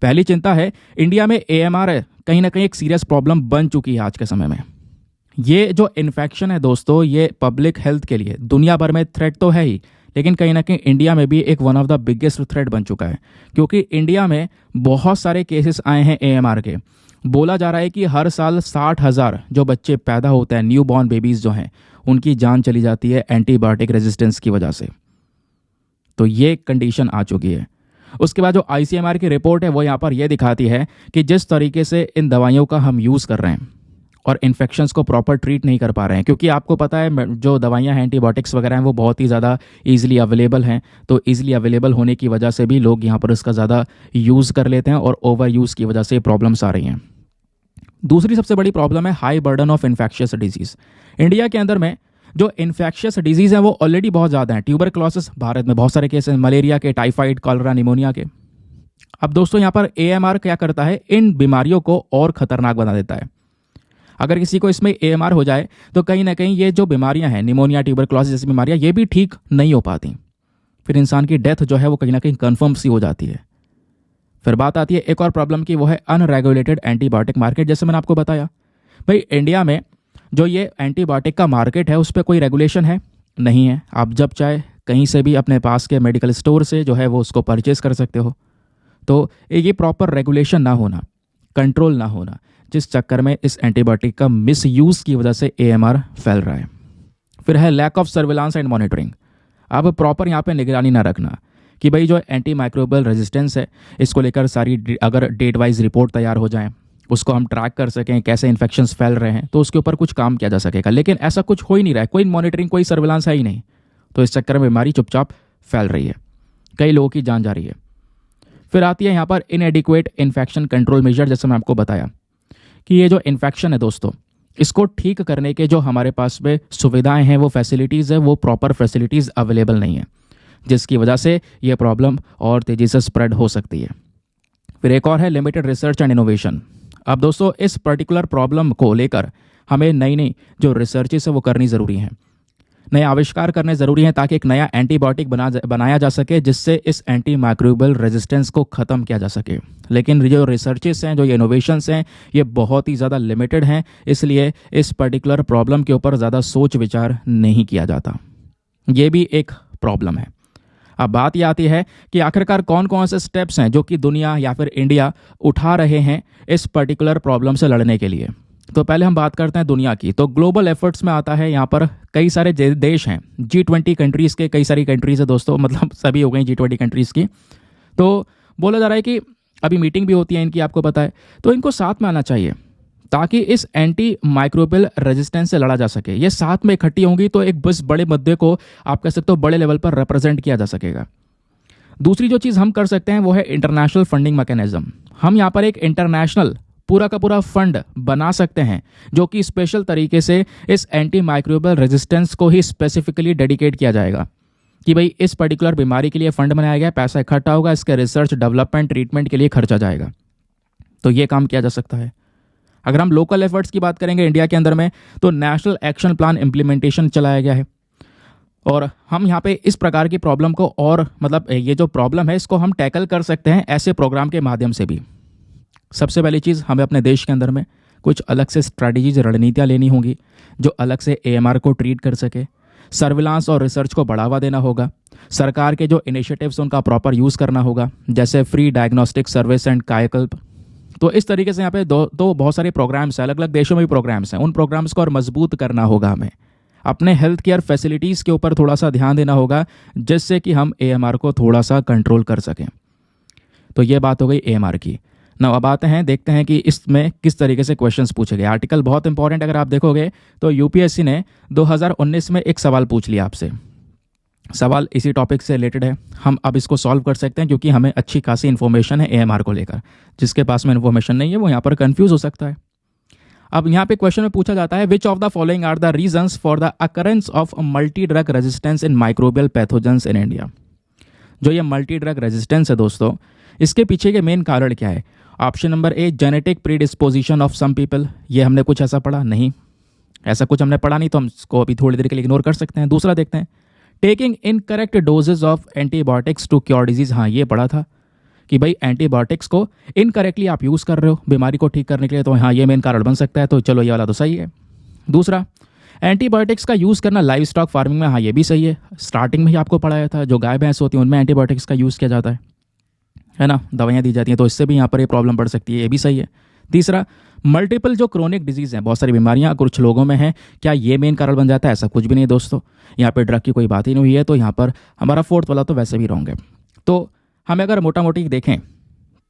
पहली चिंता है, इंडिया में AMR कहीं ना कहीं एक सीरियस प्रॉब्लम बन चुकी है आज के समय में। ये जो इन्फेक्शन है दोस्तों, ये पब्लिक हेल्थ के लिए दुनिया भर में थ्रेट तो है ही, लेकिन कहीं ना कहीं इंडिया में भी एक one of the biggest threat बन चुका है, क्योंकि इंडिया में बहुत सारे केसेस आए हैं AMR के। बोला जा रहा है कि हर साल 60,000 जो बच्चे पैदा होते हैं, न्यू बॉर्न बेबीज़ जो हैं, उनकी जान चली जाती है एंटीबायोटिक रेजिस्टेंस की वजह से। तो ये कंडीशन आ चुकी है। उसके बाद जो ICMR की रिपोर्ट है वो यहाँ पर यह दिखाती है कि जिस तरीके से इन दवाइयों का हम यूज़ कर रहे हैं और इन्फेक्शंस को प्रॉपर ट्रीट नहीं कर पा रहे हैं, क्योंकि आपको पता है जो दवाइयाँ हैं, एंटीबायोटिक्स वगैरह हैं, वो बहुत ही ज़्यादा ईजिली अवेलेबल हैं। तो ईजिली अवेलेबल होने की वजह से भी लोग यहाँ पर इसका ज़्यादा यूज़ कर लेते हैं और ओवर यूज़ की वजह से प्रॉब्लम्स आ रही हैं। दूसरी सबसे बड़ी प्रॉब्लम है high burden of infectious disease. India के अंदर में जो इन्फेक्शियस डिजीज़ हैं वो ऑलरेडी बहुत ज़्यादा हैं। ट्यूबरक्लोसिस भारत में बहुत सारे केस हैं, मलेरिया के, टाइफाइड, कॉलरा, निमोनिया के। अब दोस्तों यहाँ पर AMR क्या करता है, इन बीमारियों को और ख़तरनाक बना देता है। अगर किसी को इसमें AMR हो जाए तो कहीं ना कहीं ये जो बीमारियां हैं, निमोनिया, ट्यूबरक्लोसिस जैसी बीमारियां, ये भी ठीक नहीं हो पाती। फिर इंसान की डेथ जो है वो कहीं ना कहीं कन्फर्म सी हो जाती है। फिर बात आती है एक और प्रॉब्लम की, वो है अनरेगुलेटेड एंटीबायोटिक मार्केट। जैसे मैंने आपको बताया भाई, इंडिया में जो ये एंटीबायोटिक का मार्केट है उस पर कोई रेगुलेशन है नहीं है। आप जब चाहे कहीं से भी अपने पास के मेडिकल स्टोर से जो है वो उसको परचेज़ कर सकते हो। तो ये प्रॉपर रेगुलेशन ना होना, कंट्रोल ना होना, जिस चक्कर में इस एंटीबायोटिक का मिसयूज़ की वजह से AMR फैल रहा है। फिर है lack of surveillance and monitoring. अब प्रॉपर यहाँ पे निगरानी ना रखना कि भाई जो एंटी माइक्रोबियल रेजिस्टेंस है इसको लेकर सारी अगर डेट वाइज रिपोर्ट तैयार हो जाए, उसको हम ट्रैक कर सकें कैसे इन्फेक्शंस फैल रहे हैं, तो उसके ऊपर कुछ काम किया जा सकेगा। लेकिन ऐसा कुछ हो ही नहीं रहा है, कोई मॉनिटरिंग, कोई सर्विलांस है ही नहीं। तो इस चक्कर में बीमारी चुपचाप फैल रही है, कई लोगों की जान जा रही है। फिर आती है यहाँ पर इनएडिक्वेट इन्फेक्शन कंट्रोल मेजर। जैसे मैं आपको बताया कि ये जो इन्फेक्शन है दोस्तों, इसको ठीक करने के जो हमारे पास में सुविधाएं हैं, वो फैसिलिटीज़ है, वो प्रॉपर फैसिलिटीज़ अवेलेबल नहीं है, जिसकी वजह से ये प्रॉब्लम और तेज़ी से स्प्रेड हो सकती है। फिर एक और है लिमिटेड रिसर्च एंड इनोवेशन। अब दोस्तों इस पर्टिकुलर प्रॉब्लम को लेकर हमें नई नई जो रिसर्चेस है वो करनी ज़रूरी हैं, नए आविष्कार करने ज़रूरी हैं ताकि एक नया एंटीबायोटिक बनाया जा सके जिससे इस एंटी माइक्रोबियल रेजिस्टेंस को ख़त्म किया जा सके। लेकिन जो रिसर्चेस हैं, जो ये इनोवेशंस हैं, ये बहुत ही ज़्यादा लिमिटेड हैं, इसलिए इस पर्टिकुलर प्रॉब्लम के ऊपर ज़्यादा सोच विचार नहीं किया जाता। ये भी एक प्रॉब्लम है। अब बात ये आती है कि आखिरकार कौन कौन से स्टेप्स हैं जो कि दुनिया या फिर इंडिया उठा रहे हैं इस पर्टिकुलर प्रॉब्लम से लड़ने के लिए। तो पहले हम बात करते हैं दुनिया की। तो ग्लोबल एफर्ट्स में आता है यहाँ पर कई सारे देश हैं, G20 कंट्रीज़ के कई सारी कंट्रीज़ है दोस्तों, मतलब सभी हो गई G20 कंट्रीज़ की। तो बोला जा रहा है कि अभी मीटिंग भी होती है इनकी, आपको पता है, तो इनको साथ में आना चाहिए ताकि इस एंटी माइक्रोबियल रेजिस्टेंस से लड़ा जा सके। ये साथ में इकट्ठी होंगी तो एक बस बड़े मुद्दे को आप कह सकते हो बड़े लेवल पर रिप्रेजेंट किया जा सकेगा। दूसरी जो चीज़ हम कर सकते हैं वो है इंटरनेशनल फंडिंग मैकेनिज्म। हम यहाँ पर एक इंटरनेशनल पूरा का पूरा फंड बना सकते हैं जो कि स्पेशल तरीके से इस एंटी माइक्रोबियल रेजिस्टेंस को ही स्पेसिफिकली डेडिकेट किया जाएगा कि भाई इस पर्टिकुलर बीमारी के लिए फंड बनाया गया, पैसा इकट्ठा होगा, इसके रिसर्च डेवलपमेंट ट्रीटमेंट के लिए खर्चा जाएगा। तो ये काम किया जा सकता है। अगर हम लोकल एफर्ट्स की बात करेंगे इंडिया के अंदर में, तो नेशनल एक्शन प्लान इम्प्लीमेंटेशन चलाया गया है और हम यहाँ पे इस प्रकार की प्रॉब्लम को और मतलब ये जो प्रॉब्लम है इसको हम टैकल कर सकते हैं ऐसे प्रोग्राम के माध्यम से भी। सबसे पहली चीज़, हमें अपने देश के अंदर में कुछ अलग से स्ट्रैटेजीज रणनीतियाँ लेनी होंगी जो अलग से AMR को ट्रीट कर सके। सर्विलांस और रिसर्च को बढ़ावा देना होगा। सरकार के जो इनिशिएटिव्स उनका प्रॉपर यूज़ करना होगा, जैसे फ्री डायग्नोस्टिक सर्विस एंड कायाकल्प। तो इस तरीके से यहाँ पे दो बहुत सारे प्रोग्राम्स हैं, अलग अलग देशों में भी प्रोग्राम्स हैं। उन प्रोग्राम्स को और मजबूत करना होगा। हमें अपने हेल्थ केयर फैसिलिटीज़ के ऊपर थोड़ा सा ध्यान देना होगा जिससे कि हम AMR को थोड़ा सा कंट्रोल कर सकें। तो ये बात हो गई AMR की। ना अब आते हैं, देखते हैं कि इसमें किस तरीके से क्वेश्चंस पूछे गए। आर्टिकल बहुत इंपॉर्टेंट, अगर आप देखोगे तो UPSC ने 2019 में एक सवाल पूछ लिया आपसे। सवाल इसी टॉपिक से रिलेटेड है। हम अब इसको सॉल्व कर सकते हैं क्योंकि हमें अच्छी खासी इन्फॉर्मेशन है AMR को लेकर। जिसके पास में इन्फॉर्मेशन नहीं है वो यहाँ पर कंफ्यूज हो सकता है। अब यहाँ पे क्वेश्चन में पूछा जाता है, which of the following are the reasons for the occurrence of multi drug resistance in microbial pathogens in India. जो ये मल्टी ड्रग रेजिस्टेंस है दोस्तों, इसके पीछे के मेन कारण क्या है? Option number A, genetic predisposition of some people. ये हमने कुछ ऐसा पढ़ा नहीं, ऐसा कुछ हमने पढ़ा नहीं, तो हम इसको अभी थोड़ी देर के लिए इग्नोर कर सकते हैं। दूसरा देखते हैं, taking incorrect doses of antibiotics to cure disease. हाँ, ये पढ़ा था कि भाई एंटीबायोटिक्स को इनकरेक्टली आप यूज़ कर रहे हो बीमारी को ठीक करने के लिए, तो हाँ ये मेन कारण बन सकता है। तो चलो ये वाला तो सही है। दूसरा, एंटीबायोटिक्स का यूज़ करना लाइव स्टॉक फार्मिंग में, हाँ ये भी सही है। स्टार्टिंग में ही आपको पढ़ाया था, जो गाय भैंस होती है उनमें एंटीबायोटिक्स का यूज़ किया जाता है ना, दवाइयाँ दी जाती हैं, तो इससे भी यहाँ पर ये प्रॉब्लम बढ़ सकती है, ये भी सही है। तीसरा, मल्टीपल जो क्रोनिक डिजीज़ हैं, बहुत सारी बीमारियाँ कुछ लोगों में हैं, क्या ये मेन कारण बन जाता है? ऐसा कुछ भी नहीं दोस्तों, यहाँ पे ड्रग की कोई बात ही नहीं हुई है। तो यहाँ पर हमारा फोर्थ वाला तो वैसे भी रॉन्ग है। तो हमें अगर मोटा मोटी देखें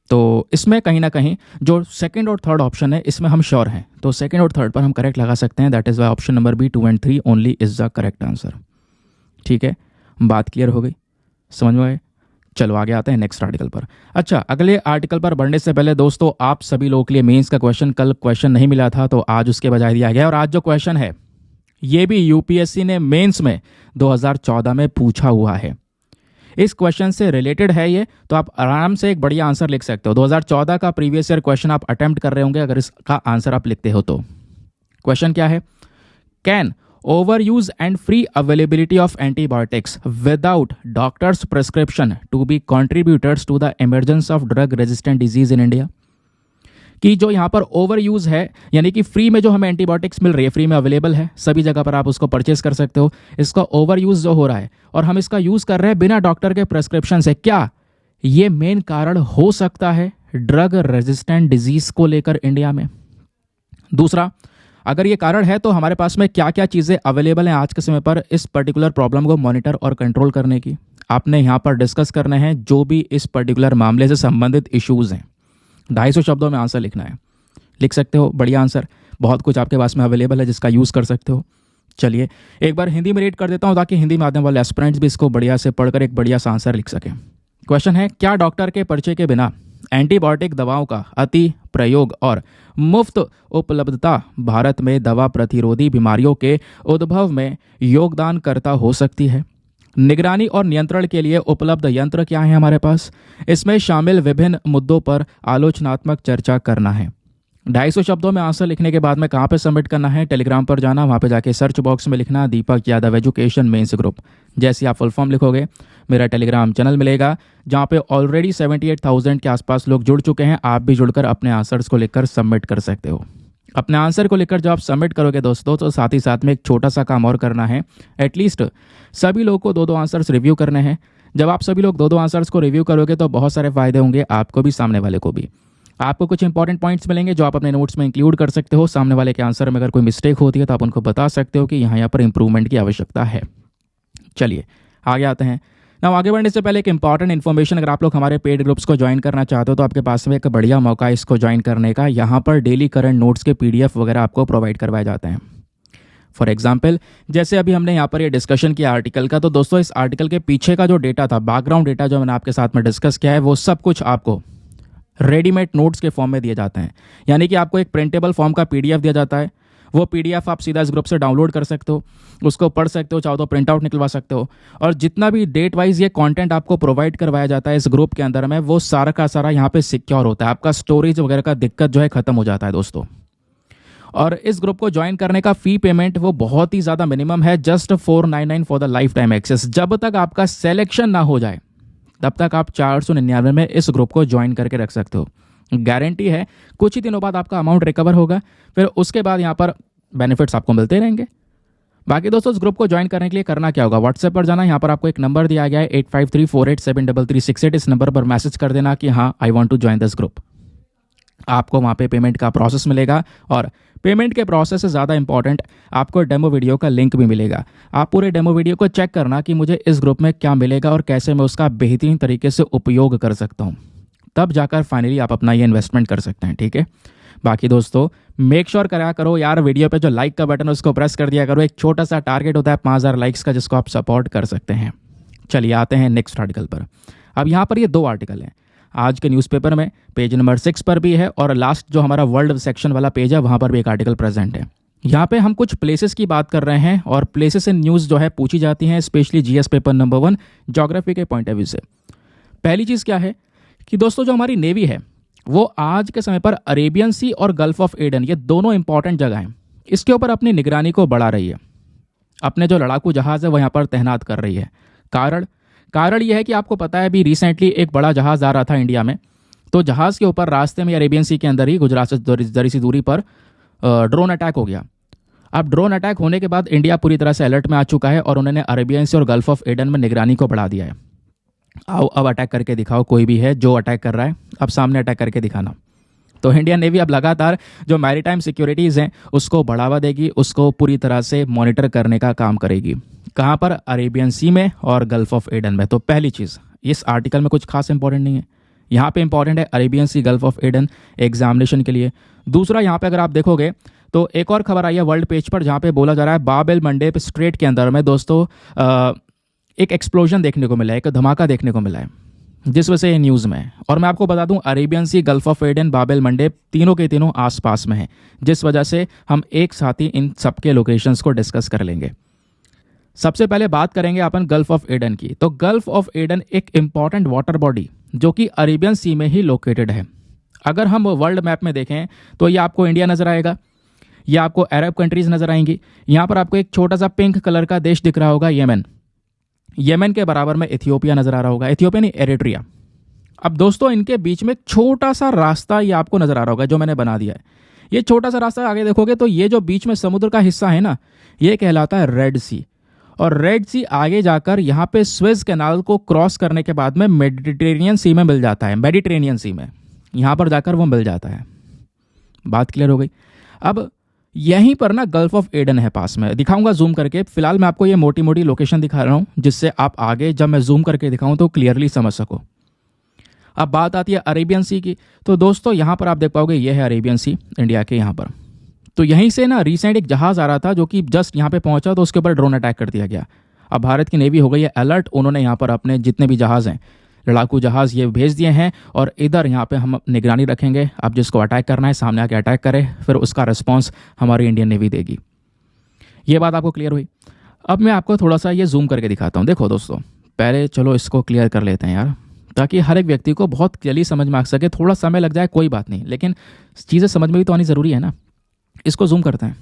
तो इसमें कहीं ना कहीं जो सेकंड और थर्ड ऑप्शन है इसमें हम श्योर हैं, तो सेकंड और थर्ड पर हम करेक्ट लगा सकते हैं। That is why option number B, 2 and 3 only is the correct answer. ठीक है, बात क्लियर हो गई, समझ में आए? चलो आगे आते हैं नेक्स्ट आर्टिकल पर। अच्छा, अगले आर्टिकल पर बढ़ने से पहले दोस्तों, आप सभी लोगों के लिए मेंस का क्वेश्चन, कल क्वेश्चन नहीं मिला था तो आज उसके बजाय दिया गया, और आज जो क्वेश्चन है ये भी यूपीएससी ने मेंस में 2014 में पूछा हुआ है। इस क्वेश्चन से रिलेटेड है ये, तो आप आराम से एक बढ़िया आंसर लिख सकते हो। 2014 का प्रीवियस ईयर क्वेश्चन आप अटेम्प्ट कर रहे होंगे अगर इसका आंसर आप लिखते हो तो। क्वेश्चन क्या है? Can overuse and free availability of antibiotics without doctor's prescription to be contributors to the emergence of drug resistant disease in India। कि जो यहाँ पर ओवर यूज़ है, यानी कि फ्री में जो हमें एंटीबायोटिक्स मिल रही है, फ्री में अवेलेबल है, सभी जगह पर आप उसको परचेस कर सकते हो, इसका ओवर यूज़ जो हो रहा है और हम इसका यूज़ कर रहे हैं बिना डॉक्टर के प्रेस्क्रिप्शन से, क्या ये मेन कारण हो सकता है ड्रग रेजिस्टेंट डिजीज़ को लेकर इंडिया में? दूसरा, अगर ये कारण है तो हमारे पास में क्या क्या चीज़ें अवेलेबल हैं आज के समय पर इस पर्टिकुलर प्रॉब्लम को मॉनिटर और कंट्रोल करने की? आपने यहाँ पर डिस्कस करने हैं जो भी इस पर्टिकुलर मामले से संबंधित इश्यूज़ हैं। 250 शब्दों में आंसर लिखना है, लिख सकते हो, बढ़िया आंसर, बहुत कुछ आपके पास में अवेलेबल है जिसका यूज़ कर सकते हो। चलिए एक बार हिंदी में रीड कर देता हूँ ताकि हिंदी माध्यम वाले एस्पिरेंट्स भी इसको बढ़िया से पढ़कर एक बढ़िया सा आंसर लिख सकें। क्वेश्चन है, क्या डॉक्टर के पर्चे के बिना एंटीबायोटिक दवाओं का अति प्रयोग और मुफ्त उपलब्धता भारत में दवा प्रतिरोधी बीमारियों के उद्भव में योगदान करता हो सकती है? निगरानी और नियंत्रण के लिए उपलब्ध यंत्र क्या है हमारे पास? इसमें शामिल विभिन्न मुद्दों पर आलोचनात्मक चर्चा करना है। 250 शब्दों में आंसर लिखने के बाद में कहाँ पे सबमिट करना है, टेलीग्राम पर जाना, वहाँ पे जाके सर्च बॉक्स में लिखना दीपक यादव एजुकेशन मेंस ग्रुप। जैसे आप फुल फॉर्म लिखोगे मेरा टेलीग्राम चैनल मिलेगा जहाँ पे ऑलरेडी 78,000 के आसपास लोग जुड़ चुके हैं। आप भी जुड़कर अपने आंसर्स को लिखकर सबमिट कर सकते हो। अपने आंसर को लिखकर जब आप सबमिट करोगे दोस्तों, तो साथ ही साथ में एक छोटा सा काम और करना है। एटलीस्ट सभी लोगों को 2-2 आंसर्स रिव्यू करने हैं। जब आप सभी लोग 2-2 आंसर्स को रिव्यू करोगे तो बहुत सारे फायदे होंगे, आपको भी सामने वाले को भी। आपको कुछ इंपॉर्टेंट पॉइंट्स मिलेंगे जो आप अपने नोट्स में इंक्लूड कर सकते हो। सामने वाले के आंसर में अगर कोई मिस्टेक होती है तो आप उनको बता सकते हो कि यहाँ पर इंप्रूवमेंट की आवश्यकता है। चलिए आगे आते हैं ना। आगे बढ़ने से पहले एक इंपॉर्टेंट इन्फॉर्मेशन, अगर आप लोग हमारे पेड ग्रुप्स को ज्वाइन करना चाहते हो तो आपके पास में एक बढ़िया मौका है इसको ज्वाइन करने का। यहाँ पर डेली करंट नोट्स के PDF वगैरह आपको प्रोवाइड करवाए जाते हैं। फॉर एग्जाम्पल जैसे अभी हमने यहाँ पर ये डिस्कशन किया आर्टिकल का, तो दोस्तों इस आर्टिकल के पीछे का जो डेटा था, बैकग्राउंड डेटा जो मैंने आपके साथ में डिस्कस किया है, वो सब कुछ आपको रेडीमेड नोट्स के फॉर्म में दिए जाते हैं। यानी कि आपको एक प्रिंटेबल फॉर्म का PDF दिया जाता है। वो PDF आप सीधा इस ग्रुप से डाउनलोड कर सकते हो, उसको पढ़ सकते हो, चाहो तो प्रिंट आउट निकलवा सकते हो। और जितना भी डेट वाइज ये कंटेंट आपको प्रोवाइड करवाया जाता है इस ग्रुप के अंदर में, वो सारा का सारा यहाँ पे सिक्योर होता है। आपका स्टोरेज वगैरह का दिक्कत जो है खत्म हो जाता है दोस्तों। और इस ग्रुप को ज्वाइन करने का फी पेमेंट वो बहुत ही ज़्यादा मिनिमम है, just 499 for the lifetime access. जब तक आपका सेलेक्शन ना हो जाए तब तक आप 499 में इस ग्रुप को ज्वाइन करके रख सकते हो। गारंटी है कुछ ही दिनों बाद आपका अमाउंट रिकवर होगा, फिर उसके बाद यहाँ पर बेनिफिट्स आपको मिलते रहेंगे। बाकी दोस्तों इस ग्रुप को ज्वाइन करने के लिए करना क्या होगा, व्हाट्सएप पर जाना। यहाँ पर आपको एक नंबर दिया गया है 8534873368। इस नंबर पर मैसेज कर देना कि हाँ I want to join this group. आपको वहाँ पे पेमेंट का प्रोसेस मिलेगा, और पेमेंट के प्रोसेस से ज़्यादा इंपॉर्टेंट आपको डेमो वीडियो का लिंक भी मिलेगा। आप पूरे डेमो वीडियो को चेक करना कि मुझे इस ग्रुप में क्या मिलेगा और कैसे मैं उसका बेहतरीन तरीके से उपयोग कर सकता हूँ। तब जाकर फाइनली आप अपना ये इन्वेस्टमेंट कर सकते हैं, ठीक है। बाकी दोस्तों मेक श्योर करा करो यार, वीडियो पे जो लाइक का बटन है उसको प्रेस कर दिया करो। एक छोटा सा टारगेट होता है 5000 लाइक्स का, जिसको आप सपोर्ट कर सकते हैं। चलिए आते हैं नेक्स्ट आर्टिकल पर। अब यहाँ पर ये 2 आर्टिकल हैं आज के न्यूज़पेपर में, पेज नंबर 6 पर भी है, और लास्ट जो हमारा वर्ल्ड सेक्शन वाला पेज है वहाँ पर भी एक आर्टिकल प्रेजेंट है। यहाँ पे हम कुछ प्लेसेस की बात कर रहे हैं, और प्लेसेस इन न्यूज़ जो है पूछी जाती हैं, specially GS paper number 1 geography के पॉइंट ऑफ व्यू से। पहली चीज़ क्या है कि दोस्तों जो हमारी नेवी है वो आज के समय पर अरेबियन सी और गल्फ ऑफ एडन, ये दोनों इंपॉर्टेंट जगह हैं, इसके ऊपर अपनी निगरानी को बढ़ा रही है। अपने जो लड़ाकू जहाज़ है वो यहाँ पर तैनात कर रही है। कारण यह है कि आपको पता है अभी रिसेंटली एक बड़ा जहाज़ आ रहा था इंडिया में, तो जहाज़ के ऊपर रास्ते में अरेबियन सी के अंदर ही गुजरात से जरी सी दूरी पर ड्रोन अटैक हो गया। अब ड्रोन अटैक होने के बाद इंडिया पूरी तरह से अलर्ट में आ चुका है, और उन्होंने अरेबियन सी और गल्फ ऑफ एडन में निगरानी को बढ़ा दिया है। आओ अब अटैक करके दिखाओ, कोई भी है जो अटैक कर रहा है अब सामने अटैक करके दिखाना। तो इंडियन नेवी अब लगातार जो मैरीटाइम सिक्योरिटीज़ हैं उसको बढ़ावा देगी, उसको पूरी तरह से मॉनिटर करने का काम करेगी। कहाँ पर, अरेबियन सी में और गल्फ ऑफ एडन में। तो पहली चीज़, इस आर्टिकल में कुछ खास इंपॉर्टेंट नहीं है, यहाँ पे इंपॉर्टेंट है Arabian Sea Gulf of Aden examination के लिए। दूसरा यहाँ पे अगर आप देखोगे तो एक और खबर आई है वर्ल्ड पेज पर, जहाँ पे बोला जा रहा है बाब एल मंडेब स्ट्रेट के अंदर में दोस्तों एक एक्सप्लोजन देखने को मिला है, एक धमाका देखने को मिला है, जिस वजह से ये न्यूज़ में है। और मैं आपको बता दूं Arabian Sea, Gulf of Aden, Bab el Mandeb तीनों के तीनों आसपास में हैं, जिस वजह से हम एक साथ ही इन सबके लोकेशंस को डिस्कस कर लेंगे। सबसे पहले बात करेंगे अपन गल्फ ऑफ एडन की। तो गल्फ ऑफ एडन एक इंपॉर्टेंट वाटर बॉडी जो कि अरेबियन सी में ही लोकेटेड है। अगर हम वर्ल्ड मैप में देखें तो ये आपको इंडिया नजर आएगा, ये आपको अरब कंट्रीज नजर आएंगी। यहाँ पर आपको एक छोटा सा पिंक कलर का देश दिख रहा होगा, यमन के बराबर में इथियोपिया नजर आ रहा होगा, इथियोपिया नहीं एरिट्रिया। अब दोस्तों इनके बीच में एक छोटा सा रास्ता ये आपको नजर आ रहा होगा जो मैंने बना दिया है। ये छोटा सा रास्ता आगे देखोगे तो ये जो बीच में समुद्र का हिस्सा है ना, ये कहलाता है रेड सी। और रेड सी आगे जाकर यहाँ पे स्वेज कैनाल को क्रॉस करने के बाद में मेडिटेरेनियन सी में मिल जाता है, मेडिटेरेनियन सी में यहाँ पर जाकर वो मिल जाता है। बात क्लियर हो गई। अब यहीं पर ना गल्फ ऑफ एडन है पास में, दिखाऊंगा जूम करके। फिलहाल मैं आपको ये मोटी मोटी लोकेशन दिखा रहा हूँ जिससे आप आगे जब मैं जूम करके दिखाऊं तो क्लियरली समझ सको। अब बात आती है अरेबियन सी की। तो दोस्तों यहाँ पर आप देख पाओगे ये है अरेबियन सी इंडिया के यहाँ पर। तो यहीं से ना रिसेंट एक जहाज आ रहा था जो कि जस्ट यहाँ पे पहुंचा तो उसके ऊपर ड्रोन अटैक कर दिया गया। अब भारत की नेवी हो गई है अलर्ट, उन्होंने यहाँ पर अपने जितने भी जहाज हैं, लड़ाकू जहाज ये भेज दिए हैं, और इधर यहाँ पे हम निगरानी रखेंगे। अब जिसको अटैक करना है सामने आके अटैक करे, फिर उसका रिस्पॉन्स हमारी इंडियन नेवी देगी। ये बात आपको क्लियर हुई। अब मैं आपको थोड़ा सा ये जूम करके दिखाता हूँ। देखो दोस्तों, पहले चलो इसको क्लियर कर लेते हैं यार, ताकि हर एक व्यक्ति को बहुत क्लियरली समझ में आ सके। थोड़ा समय लग जाए कोई बात नहीं, लेकिन चीज़ें समझ में भी तो आनी ज़रूरी है ना। इसको जूम करते हैं।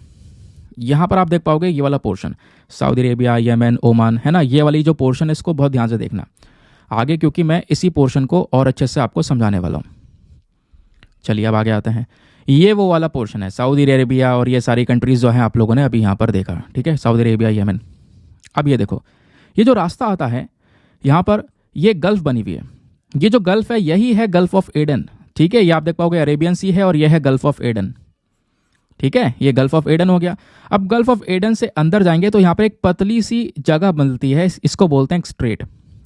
यहाँ पर आप देख पाओगे ये वाला portion, Saudi Arabia, Yemen, Oman, है ना। ये वाली जो पोर्शन है इसको बहुत ध्यान से देखना आगे, क्योंकि मैं इसी पोर्शन को और अच्छे से आपको समझाने वाला हूँ। चलिए अब आगे आते हैं। ये वो वाला पोर्शन है, सऊदी अरेबिया और ये सारी कंट्रीज़ जो हैं आप लोगों ने अभी यहाँ पर देखा, ठीक है, सऊदी अरेबिया, यमन। अब ये देखो, ये जो रास्ता आता है यहाँ पर, ये गल्फ बनी हुई है। ये जो गल्फ है यही है गल्फ ऑफ एडन, ठीक है। ये आप देख पाओगे अरेबियन सी है और यह है गल्फ ऑफ एडन, ठीक है। ये गल्फ ऑफ एडन हो गया। अब गल्फ ऑफ एडन से अंदर जाएंगे तो यहाँ पर एक पतली सी जगह मिलती है, इसको बोलते हैं स्ट्रेट।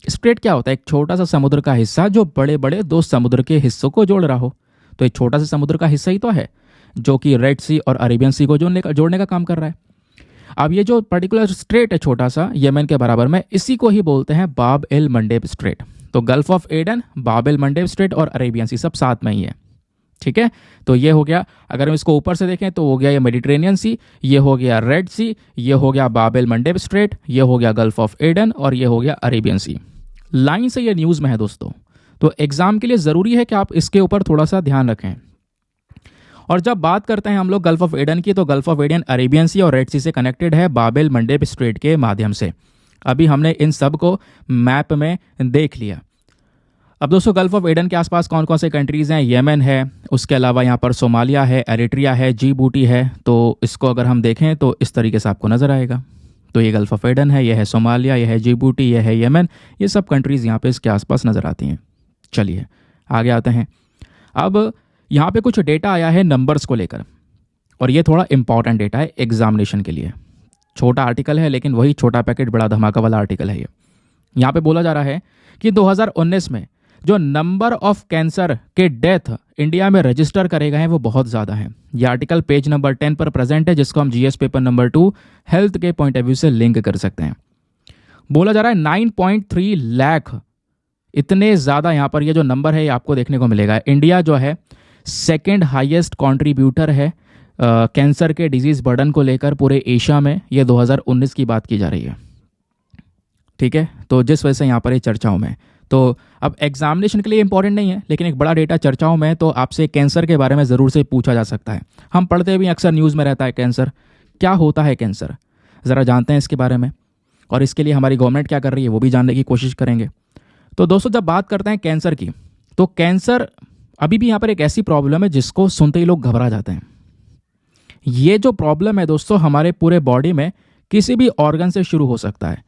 स्ट्रेट क्या होता है? एक छोटा सा समुद्र का हिस्सा जो बड़े बड़े दो समुद्र के हिस्सों को जोड़ रहा हो। तो एक छोटा सा समुद्र का हिस्सा ही तो है जो कि रेड सी और अरेबियन सी को जोड़ने का काम कर रहा है। अब ये जो पर्टिकुलर स्ट्रेट है छोटा सा यमन के बराबर में, इसी को ही बोलते हैं बाब एल मंडेब स्ट्रेट। तो gulf of Aden, Bab el Mandeb straight और अरेबियन सी सब साथ में ही है, ठीक है। तो ये हो गया, अगर हम इसको ऊपर से देखें तो हो गया ये मेडिटेरेनियन सी, ये हो गया रेड सी, ये हो गया बाब एल मंडेब स्ट्रेट, ये हो गया गल्फ ऑफ एडन और ये हो गया अरेबियन सी। लाइन से ये न्यूज़ में है दोस्तों, तो एग्जाम के लिए ज़रूरी है कि आप इसके ऊपर थोड़ा सा ध्यान रखें। और जब बात करते हैं हम लोग गल्फ ऑफ एडन की, तो गल्फ ऑफ एडन अरेबियन सी और रेड सी से कनेक्टेड है बाब एल मंडेब स्ट्रेट के माध्यम से। अभी हमने इन सब को मैप में देख लिया। अब दोस्तों गल्फ ऑफ एडन के आसपास कौन कौन से कंट्रीज़ हैं? यमन है, उसके अलावा यहाँ पर सोमालिया है, एरिट्रिया है, जिबूटी है। तो इसको अगर हम देखें तो इस तरीके से आपको नज़र आएगा। तो ये गल्फ ऑफ एडन है, यह है सोमालिया, यह है जिबूटी, यह है यमन। ये सब कंट्रीज़ यहाँ पे इसके आसपास नज़र आती हैं। चलिए आगे आते हैं। अब यहाँ पे कुछ डेटा आया है नंबर्स को लेकर, और ये थोड़ा इंपॉर्टेंट डेटा है एग्जामिनेशन के लिए। छोटा आर्टिकल है लेकिन वही छोटा पैकेट बड़ा धमाका वाला आर्टिकल है ये। यहाँ पे बोला जा रहा है कि 2019 में जो नंबर ऑफ कैंसर के डेथ इंडिया में रजिस्टर करे गए हैं वो बहुत ज़्यादा है। ये आर्टिकल पेज नंबर 10 पर प्रेजेंट है, जिसको हम जीएस पेपर नंबर 2 हेल्थ के पॉइंट ऑफ व्यू से लिंक कर सकते हैं। बोला जा रहा है 9.3 लाख, इतने ज़्यादा यहाँ पर ये जो नंबर है ये आपको देखने को मिलेगा। इंडिया जो है सेकेंड हाईएस्ट कॉन्ट्रीब्यूटर है कैंसर के डिजीज़ बर्डन को लेकर पूरे एशिया में। ये 2019 की बात की जा रही है, ठीक है। तो जिस वजह से यहाँ पर ये चर्चाओं में, तो अब एग्जामिनेशन के लिए इंपॉर्टेंट नहीं है लेकिन एक बड़ा डेटा चर्चाओं में, तो आपसे कैंसर के बारे में ज़रूर से पूछा जा सकता है। हम पढ़ते भी अक्सर न्यूज़ में रहता है कैंसर। क्या होता है कैंसर, ज़रा जानते हैं इसके बारे में, और इसके लिए हमारी गवर्नमेंट क्या कर रही है वो भी जानने की कोशिश करेंगे। तो दोस्तों जब बात करते हैं कैंसर की, तो कैंसर अभी भी यहाँ पर एक ऐसी प्रॉब्लम है जिसको सुनते ही लोग घबरा जाते हैं। ये जो प्रॉब्लम है दोस्तों हमारे पूरे बॉडी में किसी भी ऑर्गन से शुरू हो सकता है।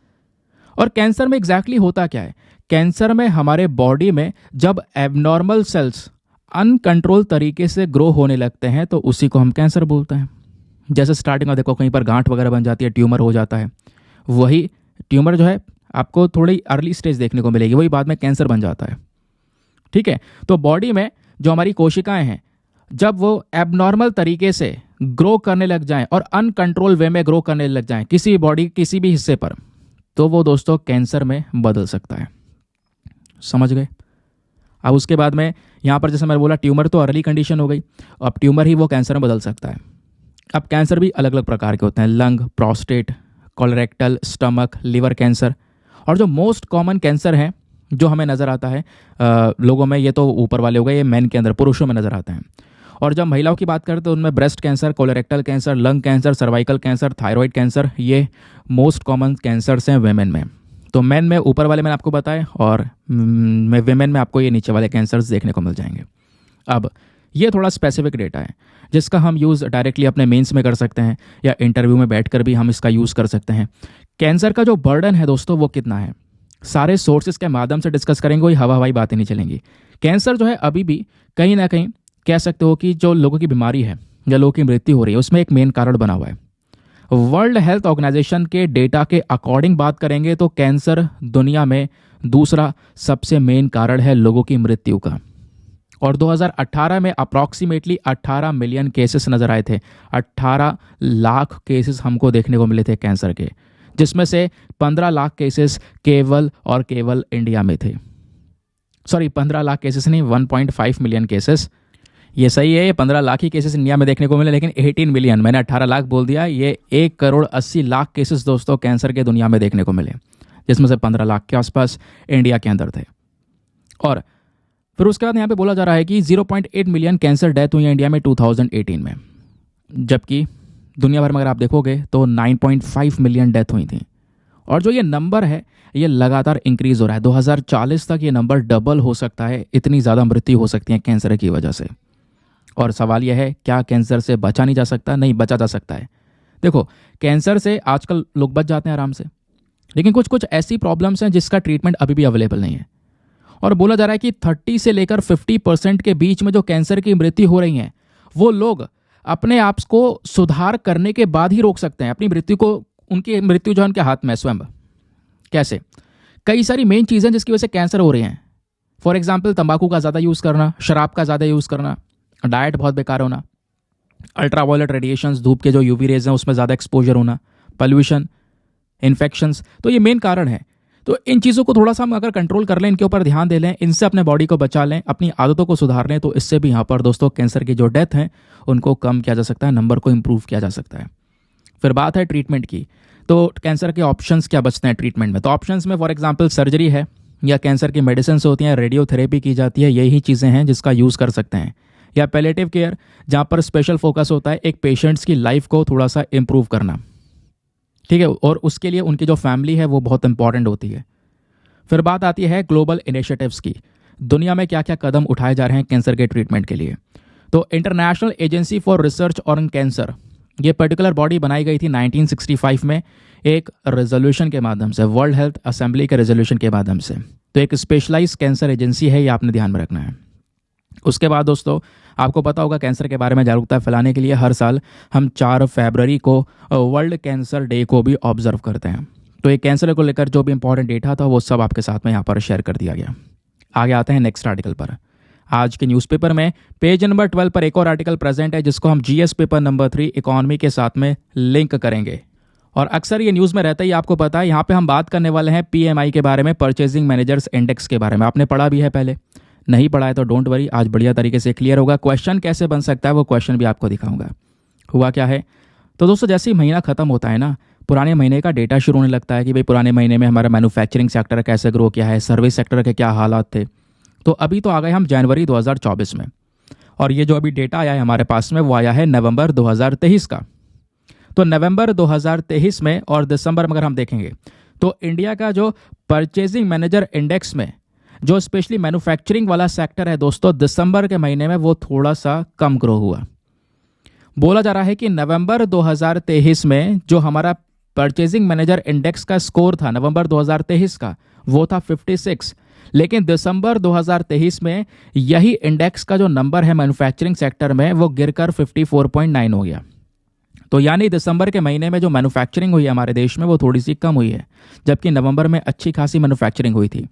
और कैंसर में एग्जैक्टली होता क्या है? कैंसर में हमारे बॉडी में जब एबनॉर्मल सेल्स अनकंट्रोल तरीके से ग्रो होने लगते हैं तो उसी को हम कैंसर बोलते हैं। जैसे स्टार्टिंग में देखो कहीं पर गांठ वगैरह बन जाती है, ट्यूमर हो जाता है, वही ट्यूमर जो है आपको थोड़ी अर्ली स्टेज देखने को मिलेगी, वही बाद में कैंसर बन जाता है, ठीक है। तो बॉडी में जो हमारी कोशिकाएं हैं जब वो एबनॉर्मल तरीके से ग्रो करने लग जाएं और अनकंट्रोल वे में ग्रो करने लग जाएं किसी बॉडी किसी भी हिस्से पर, तो वो दोस्तों कैंसर में बदल सकता है। समझ गए? अब उसके बाद में यहाँ पर जैसे मैंने बोला ट्यूमर तो अर्ली कंडीशन हो गई, अब ट्यूमर ही वो कैंसर में बदल सकता है। अब कैंसर भी अलग अलग प्रकार के होते हैं, lung, prostate, colorectal, stomach, liver cancer. और जो मोस्ट कॉमन कैंसर है जो हमें नज़र आता है लोगों में, ये तो ऊपर वाले हो गए, ये मेन के अंदर पुरुषों में नज़र आते हैं। और जब महिलाओं की बात करें तो उनमें breast cancer, colorectal cancer, lung cancer, cervical cancer, thyroid cancer, ये मोस्ट कॉमन कैंसर्स हैं वेमेन में। तो मेन में ऊपर वाले मैंने आपको बताए, और वेमेन में आपको ये नीचे वाले कैंसर्स देखने को मिल जाएंगे। अब ये थोड़ा स्पेसिफिक डेटा है जिसका हम यूज़ डायरेक्टली अपने मेंस में कर सकते हैं या इंटरव्यू में बैठकर भी हम इसका यूज़ कर सकते हैं। कैंसर का जो बर्डन है दोस्तों वो कितना है, सारे सोर्सेज के माध्यम से डिस्कस करेंगे, कोई हवा हवाई बातें नहीं चलेंगी। कैंसर जो है अभी भी कहीं ना कहीं कह सकते हो कि जो लोगों की बीमारी है या लोगों की मृत्यु हो रही है उसमें एक मेन कारण बना हुआ है। वर्ल्ड हेल्थ ऑर्गेनाइजेशन के डेटा के अकॉर्डिंग बात करेंगे तो कैंसर दुनिया में दूसरा सबसे मेन कारण है लोगों की मृत्यु का। और 2018 में अप्रॉक्सीमेटली 18 मिलियन केसेस नज़र आए थे। 18 लाख केसेस हमको देखने को मिले थे कैंसर के, जिसमें से 15 लाख केसेस केवल और केवल इंडिया में थे। सॉरी 15 लाख केसेस नहीं, 1.5 मिलियन केसेस, ये सही है, ये 15 लाख ही केसेस इंडिया में देखने को मिले, लेकिन 18 मिलियन, मैंने 18 लाख बोल दिया, ये 1 करोड़ 80 लाख केसेस दोस्तों कैंसर के दुनिया में देखने को मिले, जिसमें से 15 लाख के आसपास इंडिया के अंदर थे। और फिर उसके बाद यहाँ पे बोला जा रहा है कि 0.8 मिलियन कैंसर डेथ हुई है इंडिया में 2018 में, जबकि दुनिया भर में अगर आप देखोगे तो 9.5 मिलियन डेथ हुई थी। और जो ये नंबर है ये लगातार इंक्रीज हो रहा है। 2040 तक ये नंबर डबल हो सकता है, इतनी ज़्यादा मृत्यु हो सकती है कैंसर की वजह से। और सवाल यह है, क्या कैंसर से बचा नहीं जा सकता? नहीं, बचा जा सकता है। देखो, कैंसर से आजकल लोग बच जाते हैं आराम से, लेकिन कुछ कुछ ऐसी प्रॉब्लम्स हैं जिसका ट्रीटमेंट अभी भी अवेलेबल नहीं है। और बोला जा रहा है कि 30 से लेकर 50% के बीच में जो कैंसर की मृत्यु हो रही हैं, वो लोग अपने आप को सुधार करने के बाद ही रोक सकते हैं। अपनी मृत्यु को, उनकी मृत्यु जो है उनके हाथ में स्वयं। कैसे? कई सारी मेन चीज़ें जिसकी वजह से कैंसर हो रही हैं। फॉर एग्जाम्पल, तंबाकू का ज़्यादा यूज़ करना, शराब का ज़्यादा यूज़ करना, डाइट बहुत बेकार होना, अल्ट्रावायलेट रेडिएशंस, धूप के जो यूवी रेज हैं उसमें ज़्यादा एक्सपोजर होना, पॉल्यूशन, इन्फेक्शंस, तो ये मेन कारण है। तो इन चीज़ों को थोड़ा सा हम अगर कंट्रोल कर लें, इनके ऊपर ध्यान दे लें, इनसे अपने बॉडी को बचा लें, अपनी आदतों को सुधार लें, तो इससे भी यहाँ पर दोस्तों कैंसर की जो डेथ हैं उनको कम किया जा सकता है, नंबर को इम्प्रूव किया जा सकता है। फिर बात है ट्रीटमेंट की, तो कैंसर के ऑप्शंस क्या बचते हैं ट्रीटमेंट में? तो ऑप्शंस में फॉर एग्जांपल सर्जरी है, या कैंसर की मेडिसिन होती हैं, रेडियोथेरेपी की जाती है, यही चीज़ें हैं जिसका यूज़ कर सकते हैं। या पैलेटिव केयर, जहाँ पर स्पेशल फोकस होता है एक पेशेंट्स की लाइफ को थोड़ा सा इम्प्रूव करना, ठीक है, और उसके लिए उनकी जो फैमिली है वो बहुत इंपॉर्टेंट होती है। फिर बात आती है ग्लोबल इनिशिएटिव्स की, दुनिया में क्या क्या कदम उठाए जा रहे हैं कैंसर के ट्रीटमेंट के लिए। तो international agency for research on cancer, ये पर्टिकुलर बॉडी बनाई गई थी 1965 में एक रेजोल्यूशन के माध्यम से, वर्ल्ड हेल्थ असेंबली के रेजोल्यूशन के माध्यम से। तो एक स्पेशलाइज्ड कैंसर एजेंसी है, ये आपने ध्यान में रखना है। उसके बाद दोस्तों, आपको पता होगा कैंसर के बारे में जागरूकता फैलाने के लिए हर साल हम 4 फरवरी को वर्ल्ड कैंसर डे को भी ऑब्जर्व करते हैं। तो ये कैंसर को लेकर जो भी इंपॉर्टेंट डेटा था वो सब आपके साथ में यहाँ पर शेयर कर दिया गया। आगे आते हैं नेक्स्ट आर्टिकल पर। आज के न्यूज़पेपर में पेज नंबर 12 पर एक और आर्टिकल प्रेजेंट है जिसको हम जीएस पेपर नंबर 3 इकोनॉमी के साथ में लिंक करेंगे। और अक्सर ये न्यूज़ में रहता ही, आपको पता है, यहाँ पे हम बात करने वाले हैं पीएमआई के बारे में, परचेजिंग मैनेजर्स इंडेक्स के बारे में। आपने पढ़ा भी है पहले, नहीं पढ़ा है तो डोंट वरी, आज बढ़िया तरीके से क्लियर होगा। क्वेश्चन कैसे बन सकता है वो क्वेश्चन भी आपको दिखाऊंगा। हुआ क्या है, तो दोस्तों जैसे ही महीना खत्म होता है ना, पुराने महीने का डेटा शुरू होने लगता है कि भाई पुराने महीने में हमारा मैन्युफैक्चरिंग सेक्टर कैसे ग्रो किया है, सर्विस सेक्टर के क्या हालात थे। तो अभी तो आ गए हम जनवरी 2024 में, और ये जो अभी डेटा आया है हमारे पास में वो आया है नवंबर 2023 का। तो नवंबर 2023 में और दिसंबर में अगर हम देखेंगे तो इंडिया का जो परचेजिंग मैनेजर इंडेक्स में जो स्पेशली मैन्युफैक्चरिंग वाला सेक्टर है दोस्तों, दिसंबर के महीने में वो थोड़ा सा कम ग्रो हुआ। बोला जा रहा है कि नवंबर 2023 में जो हमारा परचेजिंग मैनेजर इंडेक्स का स्कोर था नवंबर 2023 का, वो था 56, लेकिन दिसंबर 2023 में यही इंडेक्स का जो नंबर है मैन्युफैक्चरिंग सेक्टर में वो गिरकर 54.9 हो गया। तो यानी दिसंबर के महीने में जो मैन्युफैक्चरिंग हुई है हमारे देश में वो थोड़ी सी कम हुई है, जबकि नवंबर में अच्छी खासी मैन्युफैक्चरिंग हुई थी।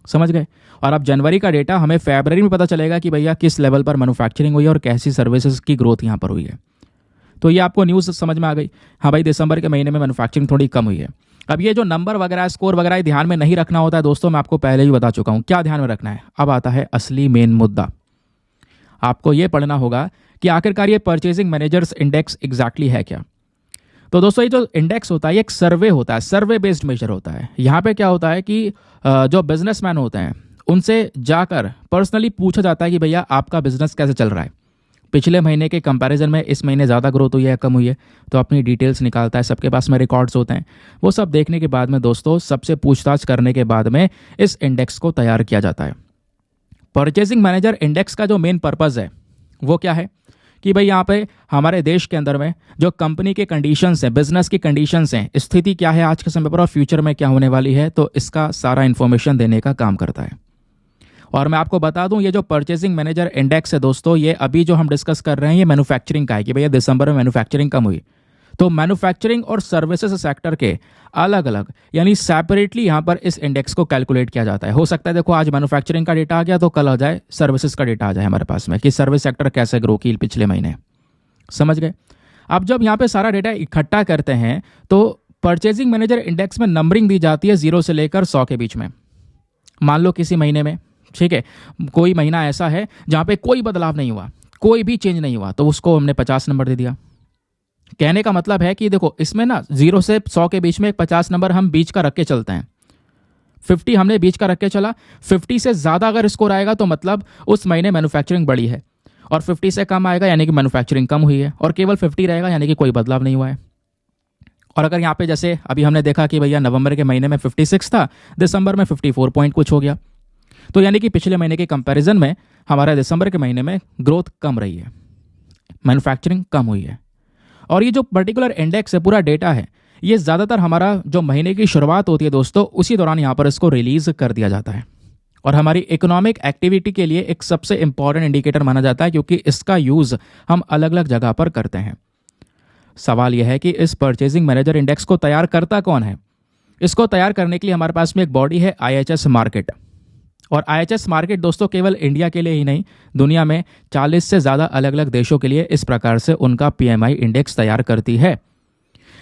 समझ गए? और अब जनवरी का डेटा हमें फरवरी में पता चलेगा कि भैया किस लेवल पर मैन्युफैक्चरिंग हुई है और कैसी सर्विसेज की ग्रोथ यहाँ पर हुई है। तो ये आपको न्यूज़ समझ में आ गई, हाँ भाई दिसंबर के महीने में मैन्युफैक्चरिंग थोड़ी कम हुई है। अब ये जो नंबर वगैरह, स्कोर वगैरह ध्यान में नहीं रखना होता है दोस्तों, मैं आपको पहले ही बता चुका हूँ क्या ध्यान में रखना है। अब आता है असली मेन मुद्दा, आपको ये पढ़ना होगा कि आखिरकार ये परचेजिंग मैनेजर्स इंडेक्स एग्जैक्टली है क्या। तो दोस्तों ये जो इंडेक्स होता है ये एक सर्वे होता है, सर्वे बेस्ड मेजर होता है। यहाँ पे क्या होता है कि जो बिजनेसमैन होते हैं उनसे जाकर पर्सनली पूछा जाता है कि भैया आपका बिजनेस कैसे चल रहा है, पिछले महीने के कंपैरिजन में इस महीने ज़्यादा ग्रोथ हुई है कम हुई है। तो अपनी डिटेल्स निकालता है, सबके पास में रिकॉर्ड्स होते हैं, वो सब देखने के बाद में दोस्तों सबसे पूछताछ करने के बाद में इस इंडेक्स को तैयार किया जाता है। परचेजिंग मैनेजर इंडेक्स का जो मेन पर्पज़ है वो क्या है कि भाई यहाँ पे हमारे देश के अंदर में जो कंपनी के कंडीशंस हैं, बिजनेस की कंडीशंस हैं, स्थिति क्या है आज के समय पर और फ्यूचर में क्या होने वाली है, तो इसका सारा इन्फॉर्मेशन देने का काम करता है। और मैं आपको बता दूं ये जो परचेजिंग मैनेजर इंडेक्स है दोस्तों, ये अभी जो हम डिस्कस कर रहे हैं ये मैन्युफैक्चरिंग का है कि भैया दिसंबर में मैन्युफैक्चरिंग कम हुई। तो मैन्युफैक्चरिंग और सर्विसेज सेक्टर के अलग अलग यानी सेपरेटली यहाँ पर इस इंडेक्स को कैलकुलेट किया जाता है। हो सकता है देखो आज मैन्युफैक्चरिंग का डेटा आ गया तो कल आ जाए सर्विसेज का डेटा आ जाए हमारे पास में कि सर्विस सेक्टर कैसे ग्रो की पिछले महीने। समझ गए? अब जब यहाँ पे सारा डेटा इकट्ठा करते हैं तो परचेजिंग मैनेजर इंडेक्स में नंबरिंग दी जाती है 0 से लेकर 100 के बीच में। मान लो किसी महीने में, ठीक है, कोई महीना ऐसा है जहाँ पे कोई बदलाव नहीं हुआ, कोई भी चेंज नहीं हुआ, तो उसको हमने 50 नंबर दे दिया। कहने का मतलब है कि देखो इसमें ना 0 से 100 के बीच में एक 50 नंबर हम बीच का रख के चलते हैं। 50 हमने बीच का रख के चला, 50 से ज़्यादा अगर स्कोर आएगा तो मतलब उस महीने मैन्युफैक्चरिंग बढ़ी है, और 50 से कम आएगा यानी कि मैन्युफैक्चरिंग कम हुई है, और केवल 50 रहेगा यानी कि कोई बदलाव नहीं हुआ है। और अगर यहाँ पे जैसे अभी हमने देखा कि भैया नवंबर के महीने में 56 था, दिसंबर में 54 पॉइंट कुछ हो गया, तो यानी कि पिछले महीने के कंपैरिजन में हमारा दिसंबर के महीने में ग्रोथ कम रही है, मैन्युफैक्चरिंग कम हुई है। और ये जो पर्टिकुलर इंडेक्स है, पूरा डेटा है, ये ज़्यादातर हमारा जो महीने की शुरुआत होती है दोस्तों, उसी दौरान यहाँ पर इसको रिलीज़ कर दिया जाता है, और हमारी इकोनॉमिक एक्टिविटी के लिए एक सबसे इंपॉर्टेंट इंडिकेटर माना जाता है, क्योंकि इसका यूज़ हम अलग अलग जगह पर करते हैं। सवाल यह है कि इस परचेजिंग मैनेजर इंडेक्स को तैयार करता कौन है। इसको तैयार करने के लिए हमारे पास में एक बॉडी है, IHS मार्केट। और IHS मार्केट दोस्तों केवल इंडिया के लिए ही नहीं, दुनिया में 40 से ज़्यादा अलग अलग देशों के लिए इस प्रकार से उनका PMI इंडेक्स तैयार करती है।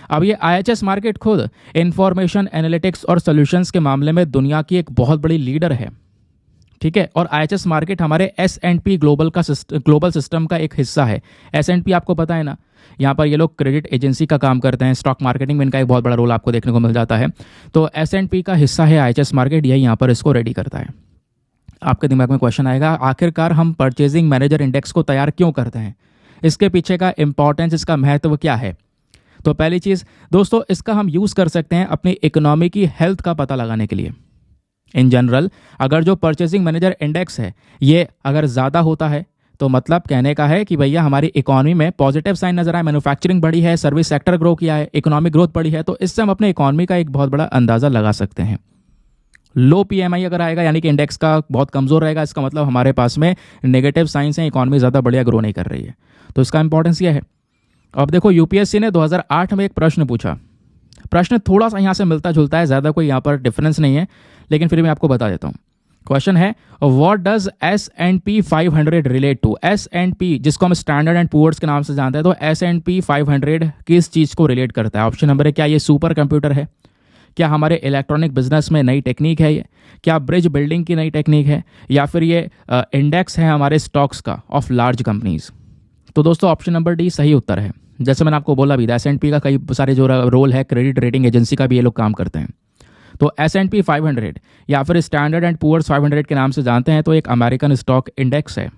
अब ये IHS मार्केट खुद इंफॉर्मेशन एनालिटिक्स और सॉल्यूशंस के मामले में दुनिया की एक बहुत बड़ी लीडर है, ठीक है। और IHS मार्केट हमारे S&P ग्लोबल सिस्टम का एक हिस्सा है। S&P आपको पता है ना, यहाँ पर ये लोग क्रेडिट एजेंसी का काम करते हैं, स्टॉक मार्केटिंग में इनका एक बहुत बड़ा रोल आपको देखने को मिल जाता है। तो S&P का हिस्सा है IHS मार्केट, यही यहाँ पर इसको रेडी करता है। आपके दिमाग में क्वेश्चन आएगा, आखिरकार हम परचेजिंग मैनेजर इंडेक्स को तैयार क्यों करते हैं, इसके पीछे का इंपॉर्टेंस, इसका महत्व क्या है। तो पहली चीज़ दोस्तों, इसका हम यूज़ कर सकते हैं अपनी इकोनॉमी की हेल्थ का पता लगाने के लिए। इन जनरल अगर जो परचेजिंग मैनेजर इंडेक्स है ये अगर ज़्यादा होता है तो मतलब कहने का है कि भैया हमारी इकोनॉमी में पॉजिटिव साइन नजर आए, मैन्युफैक्चरिंग बढ़ी है, सर्विस सेक्टर ग्रो किया है, इकोनॉमिक ग्रोथ बढ़ी है, तो इससे हम अपने इकोनॉमी का एक बहुत बड़ा अंदाज़ा लगा सकते हैं। लो PMI अगर आएगा यानी कि इंडेक्स का बहुत कमज़ोर रहेगा, इसका मतलब हमारे पास में नेगेटिव साइंस है, इकोनॉमी ज़्यादा बढ़िया ग्रो नहीं कर रही है। तो इसका इंपॉर्टेंस यह है। अब देखो UPSC ने 2008 में एक प्रश्न पूछा, प्रश्न थोड़ा सा यहाँ से मिलता जुलता है, ज़्यादा कोई यहाँ पर डिफरेंस नहीं है, लेकिन फिर मैं आपको बता देता हूँ। क्वेश्चन है, what does S&P 500 relate to. S&P जिसको हम स्टैंडर्ड एंड पुअर्स के नाम से जानते हैं, तो S&P 500 किस चीज़ को रिलेट करता है। ऑप्शन नंबर है, क्या ये सुपर कंप्यूटर है, क्या हमारे इलेक्ट्रॉनिक बिजनेस में नई टेक्निक है ये, क्या ब्रिज बिल्डिंग की नई टेक्निक है, या फिर ये इंडेक्स है हमारे स्टॉक्स का ऑफ लार्ज कंपनीज। तो दोस्तों ऑप्शन नंबर डी सही उत्तर है। जैसे मैंने आपको बोला भी था, S&P का कई सारे जो रोल है, क्रेडिट रेटिंग एजेंसी का भी ये लोग काम करते हैं। तो S&P 500 या फिर स्टैंडर्ड एंड पुअर्स 500 के नाम से जानते हैं, तो एक अमेरिकन स्टॉक इंडेक्स है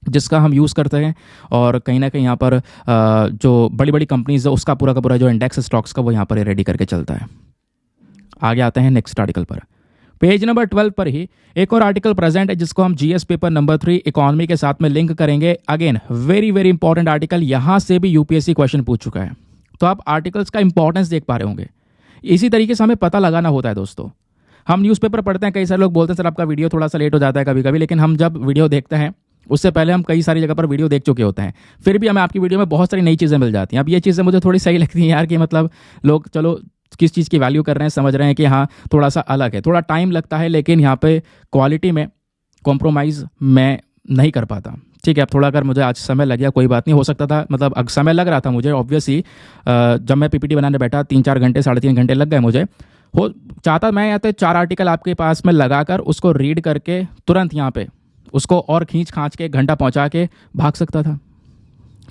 जिसका हम यूज़ करते हैं, और कहीं ना कहीं यहाँ पर जो बड़ी बड़ी कंपनीज है उसका पूरा का पूरा जो इंडेक्स स्टॉक्स का वो यहाँ पर रेडी करके चलता है। आगे आते हैं नेक्स्ट आर्टिकल पर। पेज नंबर 12 पर ही एक और आर्टिकल प्रेजेंट है जिसको हम GS पेपर नंबर 3 इकोनॉमी के साथ में लिंक करेंगे। Again very very important article, यहाँ से भी UPSC क्वेश्चन पूछ चुका है, तो आप आर्टिकल्स का इंपॉर्टेंस देख पा रहे होंगे। इसी तरीके से हमें पता लगाना होता है दोस्तों। हम न्यूज़पेपर पढ़ते हैं, कई सारे लोग बोलते हैं सर आपका वीडियो थोड़ा सा लेट हो जाता है कभी कभी, लेकिन हम जब वीडियो देखते हैं उससे पहले हम कई सारी जगह पर वीडियो देख चुके होते हैं, फिर भी हमें आपकी वीडियो में बहुत सारी नई चीज़ें मिल जाती हैं। अब ये चीज़ें मुझे थोड़ी सही लगती हैं यार, कि मतलब लोग चलो किस चीज़ की वैल्यू कर रहे हैं, समझ रहे हैं कि हाँ थोड़ा सा अलग है, थोड़ा टाइम लगता है, लेकिन यहाँ पे क्वालिटी में कॉम्प्रोमाइज़ मैं नहीं कर पाता। ठीक है, अब थोड़ा अगर मुझे आज समय लग गया कोई बात नहीं, हो सकता था, मतलब अब समय लग रहा था मुझे ऑब्वियसली, जब मैं PPT बनाने बैठा 3-4 घंटे 3.5 घंटे लग गए मुझे। हो चाहता मैं या तो 4 आर्टिकल आपके पास में लगाकर उसको रीड करके तुरंत यहाँ पे उसको और खींच खांच के 1 घंटा पहुँचा के भाग सकता था।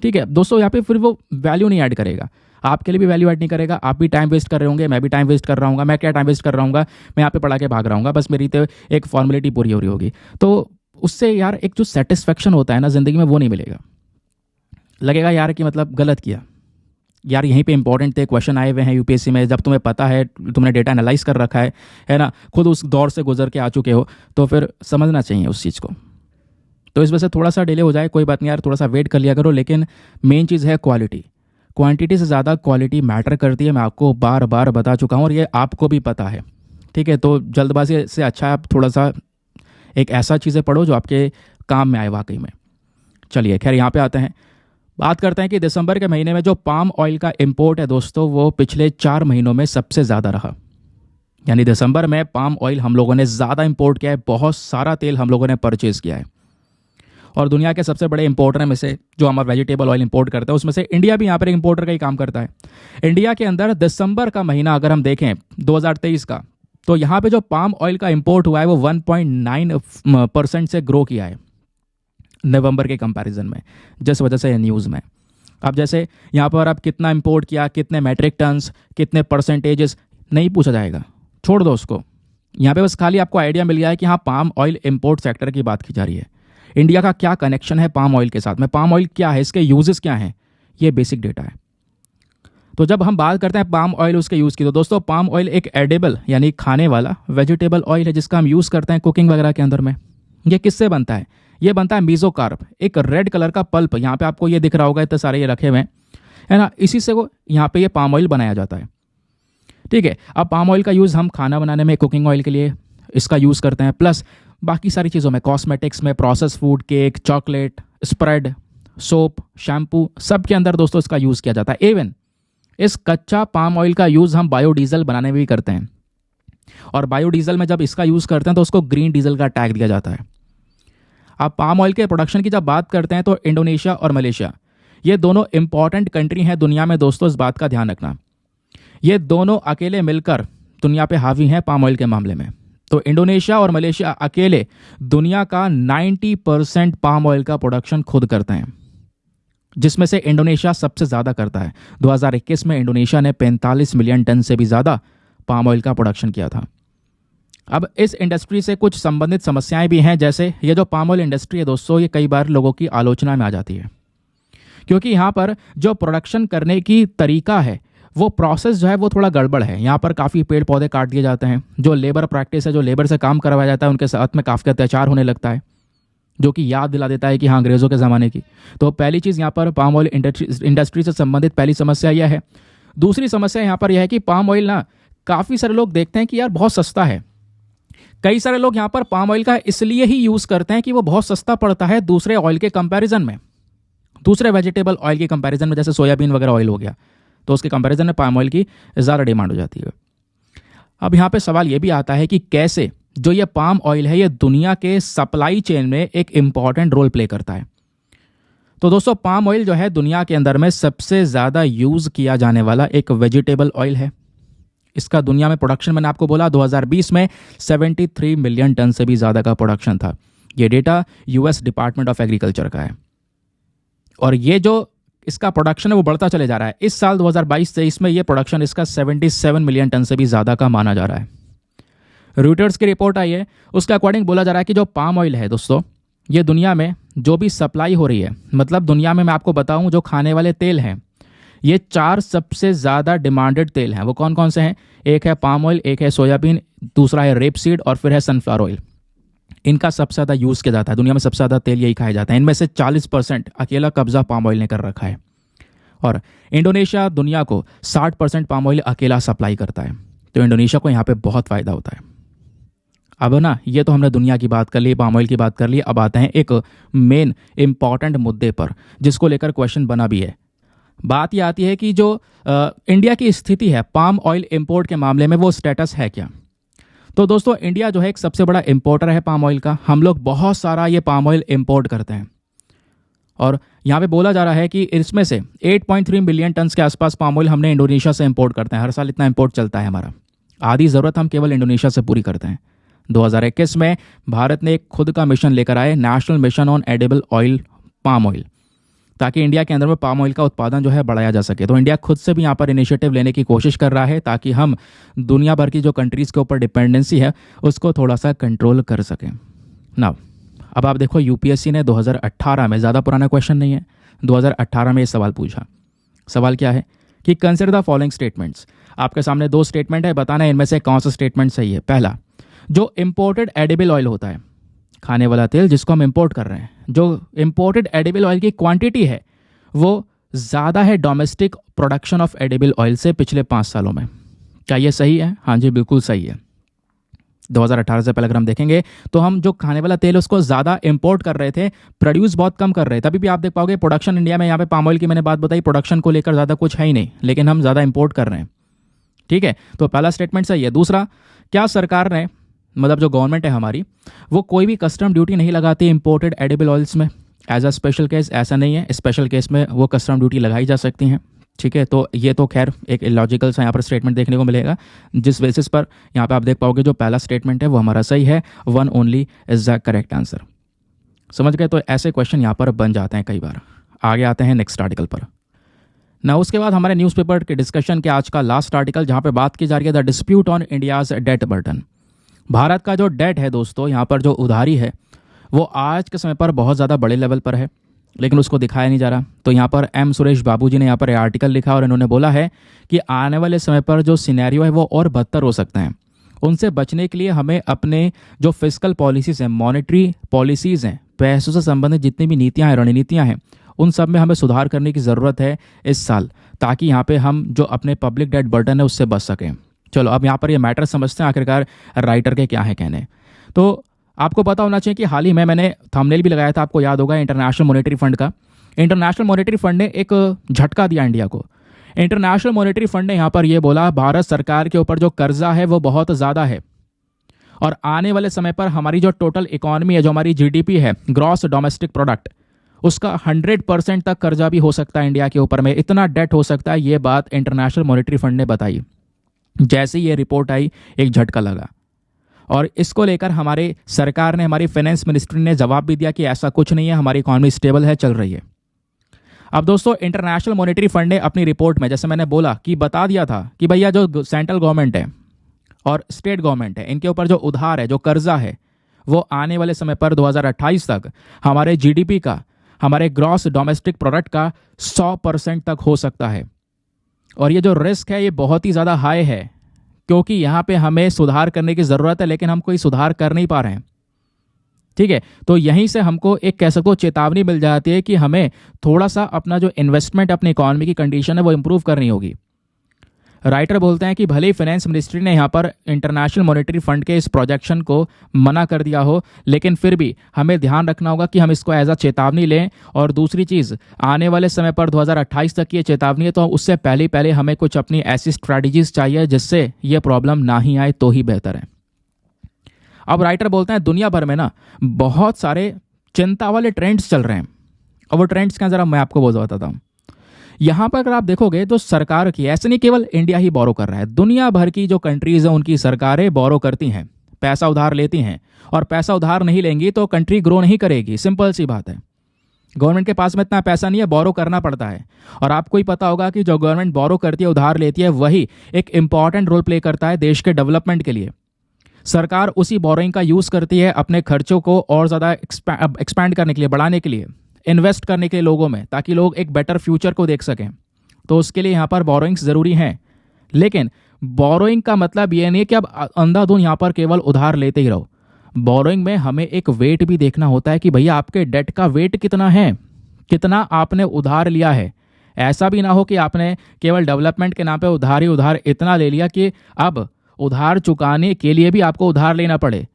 ठीक है दोस्तों, यहाँ पे फिर वो वैल्यू नहीं ऐड करेगा, आपके लिए भी वैल्यू ऐड नहीं करेगा, आप भी टाइम वेस्ट कर रहे होंगे, मैं भी टाइम वेस्ट कर रहा हूँ। मैं क्या टाइम वेस्ट कर रहा हूँ, मैं यहाँ पे पढ़ा के भाग रहा हूँ, बस मेरी तो एक फॉर्मेलिटी पूरी हो रही होगी। तो उससे यार एक जो सेटिस्फेक्शन होता है ना ज़िंदगी में, वो नहीं मिलेगा। लगेगा यार कि मतलब गलत किया यार, यहीं पे इंपॉर्टेंट थे क्वेश्चन आए हुए हैं UPSC में, जब तुम्हें पता है, तुमने डेटा एनालाइज कर रखा है ना, खुद उस दौर से गुजर के आ चुके हो, तो फिर समझना चाहिए उस चीज़ को। तो इस वजह से थोड़ा सा डिले हो जाए कोई बात नहीं यार, थोड़ा सा वेट कर लिया करो, लेकिन मेन चीज़ है क्वालिटी। क्वांटिटी से ज़्यादा क्वालिटी मैटर करती है, मैं आपको बार बार बता चुका हूँ और ये आपको भी पता है। ठीक है, तो जल्दबाजी से अच्छा आप थोड़ा सा एक ऐसा चीज़ें पढ़ो जो आपके काम में आए वाकई में। चलिए खैर, यहाँ पे आते हैं, बात करते हैं कि दिसंबर के महीने में जो पाम ऑयल का इंपोर्ट है दोस्तों, वो पिछले 4 महीनों में सबसे ज़्यादा रहा। यानी दिसंबर में पाम ऑयल हम लोगों ने ज़्यादा इंपोर्ट किया है, बहुत सारा तेल हम लोगों ने परचेज़ किया है। और दुनिया के सबसे बड़े इंपोर्टर में से जो हमारा वेजिटेबल ऑयल इंपोर्ट करते हैं, उसमें से इंडिया भी यहाँ पर एक इंपोर्टर का ही काम करता है। इंडिया के अंदर दिसंबर का महीना अगर हम देखें 2023 का, तो यहाँ पे जो पाम ऑयल का इंपोर्ट हुआ है वो 1.9% से ग्रो किया है नवंबर के कंपैरिजन में, जिस वजह से न्यूज़ में। अब जैसे यहाँ पर आप कितना इंपोर्ट किया, कितने मैट्रिक टन्स, कितने परसेंटेजेस नहीं पूछा जाएगा, छोड़ दो उसको। यहाँ पे बस खाली आपको आइडिया मिल गया है कि हाँ पाम ऑयल इंपोर्ट सेक्टर की बात की जा रही है। इंडिया का क्या कनेक्शन है पाम ऑयल के साथ में, पाम ऑयल क्या है, इसके यूजेस क्या हैं, ये बेसिक डेटा है। तो जब हम बात करते हैं पाम ऑयल उसके यूज़ की, तो दोस्तों पाम ऑयल एक एडिबल यानी खाने वाला वेजिटेबल ऑयल है जिसका हम यूज़ करते हैं कुकिंग वगैरह के अंदर में। ये किससे बनता है? ये बनता है मीजोकार्प, एक रेड कलर का पल्प, यहाँ पे आपको ये दिख रहा होगा, इतने सारे ये रखे हुए हैं, है ना, इसी से वो यहाँ पे ये पाम ऑयल बनाया जाता है। ठीक है, अब पाम ऑयल का यूज़ हम खाना बनाने में, कुकिंग ऑयल के लिए इसका यूज़ करते हैं, प्लस बाकी सारी चीज़ों में, कॉस्मेटिक्स में, process food, cake, chocolate, spread, soap, shampoo, सब के अंदर दोस्तों इसका यूज़ किया जाता है। इवन इस कच्चा पाम ऑयल का यूज़ हम बायोडीजल बनाने में भी करते हैं, और बायोडीजल में जब इसका यूज़ करते हैं तो उसको ग्रीन डीजल का टैग दिया जाता है। अब पाम ऑयल के प्रोडक्शन की जब बात करते हैं तो इंडोनेशिया और मलेशिया, ये दोनों इंपॉर्टेंट कंट्री हैं दुनिया में दोस्तों, इस बात का ध्यान रखना। ये दोनों अकेले मिलकर दुनिया पे हावी हैं पाम ऑयल के मामले में। तो इंडोनेशिया और मलेशिया अकेले दुनिया का 90% पाम ऑयल का प्रोडक्शन खुद करते हैं, जिसमें से इंडोनेशिया सबसे ज़्यादा करता है। 2021 में इंडोनेशिया ने 45 मिलियन टन से भी ज़्यादा पाम ऑयल का प्रोडक्शन किया था। अब इस इंडस्ट्री से कुछ संबंधित समस्याएं भी हैं, जैसे ये जो पाम ऑयल इंडस्ट्री है दोस्तों, ये कई बार लोगों की आलोचना में आ जाती है, क्योंकि यहाँ पर जो प्रोडक्शन करने की तरीका है, वो प्रोसेस जो है वो थोड़ा गड़बड़ है। यहाँ पर काफ़ी पेड़ पौधे काट दिए जाते हैं, जो लेबर प्रैक्टिस है, जो लेबर से काम करवाया जाता है, उनके साथ में काफ़ी अत्याचार होने लगता है, जो कि याद दिला देता है कि हाँ अंग्रेज़ों के ज़माने की। तो पहली चीज़ यहाँ पर पाम ऑयल इंडस्ट्री से संबंधित पहली समस्या यह है। दूसरी समस्या यहाँ पर यह है कि पाम ऑयल ना, काफ़ी सारे लोग देखते हैं कि यार बहुत सस्ता है। कई सारे लोग यहाँ पर पाम ऑयल का इसलिए ही यूज़ करते हैं कि वो बहुत सस्ता पड़ता है दूसरे ऑयल के कंपैरिजन में, दूसरे वेजिटेबल ऑयल के कंपैरिजन में, जैसे सोयाबीन वगैरह ऑयल हो गया, तो उसके कंपैरिजन में पाम ऑयल की ज़्यादा डिमांड हो जाती है। अब यहाँ पे सवाल ये भी आता है कि कैसे जो ये पाम ऑयल है ये दुनिया के सप्लाई चेन में एक इम्पॉर्टेंट रोल प्ले करता है। तो दोस्तों पाम ऑयल जो है दुनिया के अंदर में सबसे ज़्यादा यूज़ किया जाने वाला एक वेजिटेबल ऑयल है। इसका दुनिया में प्रोडक्शन, मैंने आपको बोला 2020 में 73 मिलियन टन से भी ज़्यादा का प्रोडक्शन था। ये data US department of agriculture का है, और ये जो इसका प्रोडक्शन है वो बढ़ता चले जा रहा है। इस साल 2022-23 में ये प्रोडक्शन इसका 77 मिलियन टन से भी ज़्यादा का माना जा रहा है। रॉयटर्स की रिपोर्ट आई है, उसके अकॉर्डिंग बोला जा रहा है कि जो पाम ऑयल है दोस्तों, ये दुनिया में जो भी सप्लाई हो रही है, मतलब दुनिया में मैं आपको बताऊं जो खाने वाले तेल हैं, ये 4 सबसे ज़्यादा डिमांडेड तेल हैं। वो कौन कौन से हैं? एक है पाम ऑयल, एक है सोयाबीन, दूसरा है रेपसीड, और फिर है सनफ्लावर ऑयल। इनका सबसे ज़्यादा यूज़ किया जाता है, दुनिया में सबसे ज़्यादा तेल यही खाया जाता है। इनमें से 40% अकेला कब्जा पाम ऑयल ने कर रखा है, और इंडोनेशिया दुनिया को 60% पाम ऑयल अकेला सप्लाई करता है। तो इंडोनेशिया को यहाँ पे बहुत फ़ायदा होता है। अब ना, ये तो हमने दुनिया की बात कर ली, पाम ऑयल की बात कर ली। अब आते हैं एक मेन इंपॉर्टेंट मुद्दे पर, जिसको लेकर क्वेश्चन बना भी है। बात ये आती है कि जो इंडिया की स्थिति है पाम ऑयल इंपोर्ट के मामले में, वो स्टेटस है क्या? तो दोस्तों इंडिया जो है एक सबसे बड़ा इंपोर्टर है पाम ऑयल का। हम लोग बहुत सारा ये पाम ऑयल इंपोर्ट करते हैं, और यहाँ पे बोला जा रहा है कि इसमें से 8.3 मिलियन टन के आसपास पाम ऑयल हमने इंडोनेशिया से इंपोर्ट करते हैं। हर साल इतना इंपोर्ट चलता है हमारा, आधी ज़रूरत हम केवल इंडोनेशिया से पूरी करते हैं। 2021 में भारत ने एक खुद का मिशन लेकर आए, national mission on edible oil palm oil, ताकि इंडिया के अंदर में पाम ऑयल का उत्पादन जो है बढ़ाया जा सके। तो इंडिया खुद से भी यहाँ पर इनिशिएटिव लेने की कोशिश कर रहा है, ताकि हम दुनिया भर की जो कंट्रीज़ के ऊपर डिपेंडेंसी है उसको थोड़ा सा कंट्रोल कर सकें ना। अब आप देखो, यूपीएससी ने 2018 में, ज़्यादा पुराना क्वेश्चन नहीं है, 2018 में ये सवाल पूछा। सवाल क्या है कि कंसिडर द फॉलोइंग स्टेटमेंट्स। आपके सामने 2 स्टेटमेंट है, बताना है इनमें से कौन सा स्टेटमेंट सही है। पहला, जो इम्पोर्टेड एडिबल ऑयल होता है, खाने वाला तेल जिसको हम इंपोर्ट कर रहे हैं, जो इंपोर्टेड एडिबल ऑयल की क्वांटिटी है वो ज़्यादा है domestic production of edible oil से पिछले 5 सालों में। क्या ये सही है? हाँ जी, बिल्कुल सही है। 2018 से पहले अगर हम देखेंगे तो हम जो खाने वाला तेल उसको ज़्यादा इंपोर्ट कर रहे थे, प्रोड्यूस बहुत कम कर रहे थे। तभी भी आप देख पाओगे प्रोडक्शन इंडिया में, यहाँ पे पाम ऑयल की मैंने बात बताई, प्रोडक्शन को लेकर ज़्यादा कुछ है ही नहीं, लेकिन हम ज़्यादा इंपोर्ट कर रहे हैं। ठीक है, तो पहला स्टेटमेंट सही है। दूसरा, क्या सरकार ने, मतलब जो गवर्नमेंट है हमारी, वो कोई भी कस्टम ड्यूटी नहीं लगाती इंपोर्टेड एडिबल ऑयल्स में? एज अ स्पेशल केस ऐसा नहीं है, स्पेशल केस में वो कस्टम ड्यूटी लगाई जा सकती हैं। ठीक है, तो ये तो खैर एक इलॉजिकल सा यहाँ पर स्टेटमेंट देखने को मिलेगा, जिस बेसिस पर यहाँ पे आप देख पाओगे जो पहला स्टेटमेंट है वो हमारा सही है। 1 only is the correct answer. समझ गए? तो ऐसे क्वेश्चन यहाँ पर बन जाते हैं कई बार। आगे आते हैं नेक्स्ट आर्टिकल पर ना। उसके बाद हमारे न्यूज़पेपर के डिस्कशन के आज का लास्ट आर्टिकल, जहाँ पे बात की जा रही है the dispute on India's debt burden. Bharat का जो डेट है दोस्तों, यहाँ पर जो उधारी है वो आज के समय पर बहुत ज़्यादा बड़े लेवल पर है, लेकिन उसको दिखाया नहीं जा रहा। तो यहाँ पर एम सुरेश बाबू जी ने यहाँ पर आर्टिकल लिखा और इन्होंने बोला है कि आने वाले समय पर जो सिनेरियो है वो और बदतर हो सकते हैं। उनसे बचने के लिए हमें अपने जो फिस्कल पॉलिसीज़ हैं, मॉनेटरी पॉलिसीज़ हैं, पैसों से संबंधित जितनी भी नीतियाँ हैं, रणनीतियाँ हैं, उन सब में हमें सुधार करने की ज़रूरत है इस साल, ताकि यहाँ पे हम जो अपने पब्लिक डेट बर्डन है उससे बच सकें। चलो अब यहाँ पर ये मैटर समझते हैं आखिरकार राइटर के क्या है कहने। तो आपको पता होना चाहिए कि हाल ही में मैंने थंबनेल भी लगाया था, आपको याद होगा, इंटरनेशनल मॉनेटरी फंड का। इंटरनेशनल मॉनेटरी फंड ने एक झटका दिया इंडिया को। इंटरनेशनल मॉनेटरी फंड ने यहाँ पर यह बोला भारत सरकार के ऊपर जो कर्जा है वो बहुत ज़्यादा है और आने वाले समय पर हमारी जो टोटल इकोनॉमी है, जो हमारी जीडीपी है, ग्रॉस डोमेस्टिक प्रोडक्ट, उसका 100% तक कर्जा भी हो सकता है इंडिया के ऊपर में, इतना डेट हो सकता है। ये बात इंटरनेशनल मॉनेटरी फंड ने बताई। जैसे ये रिपोर्ट आई एक झटका लगा और इसको लेकर हमारे सरकार ने, हमारी फाइनेंस मिनिस्ट्री ने जवाब भी दिया कि ऐसा कुछ नहीं है, हमारी इकोनॉमी स्टेबल है, चल रही है। अब दोस्तों इंटरनेशनल मॉनेटरी फंड ने अपनी रिपोर्ट में, जैसे मैंने बोला कि बता दिया था कि भैया जो सेंट्रल गवर्नमेंट है और स्टेट गवर्नमेंट है, इनके ऊपर जो उधार है, जो कर्जा है, वो आने वाले समय पर 2028 तक हमारे जीडीपी का, हमारे ग्रॉस डोमेस्टिक प्रोडक्ट का 100% तक हो सकता है। और ये जो रिस्क है ये बहुत ही ज़्यादा हाई है, क्योंकि यहाँ पे हमें सुधार करने की ज़रूरत है, लेकिन हम कोई सुधार कर नहीं पा रहे हैं। ठीक है, तो यहीं से हमको एक कह सकते हो चेतावनी मिल जाती है कि हमें थोड़ा सा अपना जो इन्वेस्टमेंट, अपनी इकोनॉमी की कंडीशन है वो इम्प्रूव करनी होगी। राइटर बोलते हैं कि भले ही फाइनेंस मिनिस्ट्री ने यहाँ पर इंटरनेशनल मॉनेटरी फंड के इस प्रोजेक्शन को मना कर दिया हो, लेकिन फिर भी हमें ध्यान रखना होगा कि हम इसको एज अ चेतावनी लें। और दूसरी चीज़, आने वाले समय पर 2028 तक की ये चेतावनी है, तो उससे पहले पहले हमें कुछ अपनी ऐसी स्ट्रैटेजीज चाहिए जिससे ये प्रॉब्लम ना ही आए तो ही बेहतर है। अब राइटर बोलते हैं दुनिया भर में ना बहुत सारे चिंता वाले ट्रेंड्स चल रहे हैं, और वो ट्रेंड्स क्या, ज़रा मैं आपको बताता हूँ। यहाँ पर अगर आप देखोगे तो सरकार की, ऐसे नहीं केवल इंडिया ही बोरो कर रहा है, दुनिया भर की जो कंट्रीज हैं उनकी सरकारें बोरो करती हैं, पैसा उधार लेती हैं, और पैसा उधार नहीं लेंगी तो कंट्री ग्रो नहीं करेगी। सिंपल सी बात है, गवर्नमेंट के पास में इतना पैसा नहीं है, बोरो करना पड़ता है। और आपको ही पता होगा कि जो गवर्नमेंट बोरो करती है, उधार लेती है, वही एक इंपॉर्टेंट रोल प्ले करता है देश के डेवलपमेंट के लिए। सरकार उसी बोरोइंग का यूज़ करती है अपने खर्चों को और ज़्यादा एक्सपैंड करने के लिए, बढ़ाने के लिए, इन्वेस्ट करने के लिए लोगों में, ताकि लोग एक बेटर फ्यूचर को देख सकें। तो उसके लिए यहाँ पर बोरोइंग्स ज़रूरी हैं, लेकिन बोरोइंग का मतलब ये नहीं है कि अब अंधाधुंध यहाँ पर केवल उधार लेते ही रहो। बोरोइंग में हमें एक वेट भी देखना होता है कि भैया आपके डेट का वेट कितना है, कितना आपने उधार लिया है। ऐसा भी ना हो कि आपने केवल डेवलपमेंट के नाम पे उधार ही उधार इतना ले लिया कि अब उधार चुकाने के लिए भी आपको उधार लेना पड़े,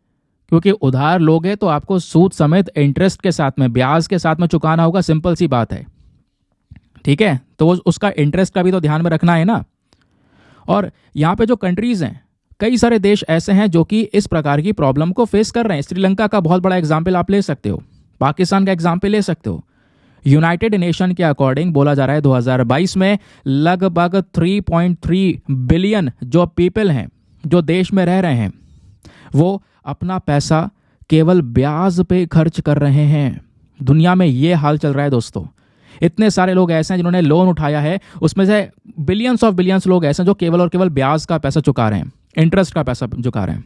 क्योंकि उधार लोगे तो आपको सूद समेत इंटरेस्ट के साथ में, ब्याज के साथ में चुकाना होगा। सिंपल सी बात है, ठीक है। तो उसका इंटरेस्ट का भी तो ध्यान में रखना है ना। और यहाँ पे जो कंट्रीज हैं, कई सारे देश ऐसे हैं जो कि इस प्रकार की प्रॉब्लम को फेस कर रहे हैं। श्रीलंका का बहुत बड़ा एग्जाम्पल आप ले सकते हो, पाकिस्तान का एग्जाम्पल ले सकते हो। यूनाइटेड नेशन के अकॉर्डिंग बोला जा रहा है 2022 में लगभग 3.3 बिलियन जो पीपल हैं, जो देश में रह रहे हैं, वो अपना पैसा केवल ब्याज पे खर्च कर रहे हैं। दुनिया में ये हाल चल रहा है दोस्तों। इतने सारे लोग ऐसे हैं जिन्होंने लोन उठाया है, उसमें से बिलियंस ऑफ बिलियंस लोग ऐसे हैं जो केवल और केवल ब्याज का पैसा चुका रहे हैं, इंटरेस्ट का पैसा चुका रहे हैं।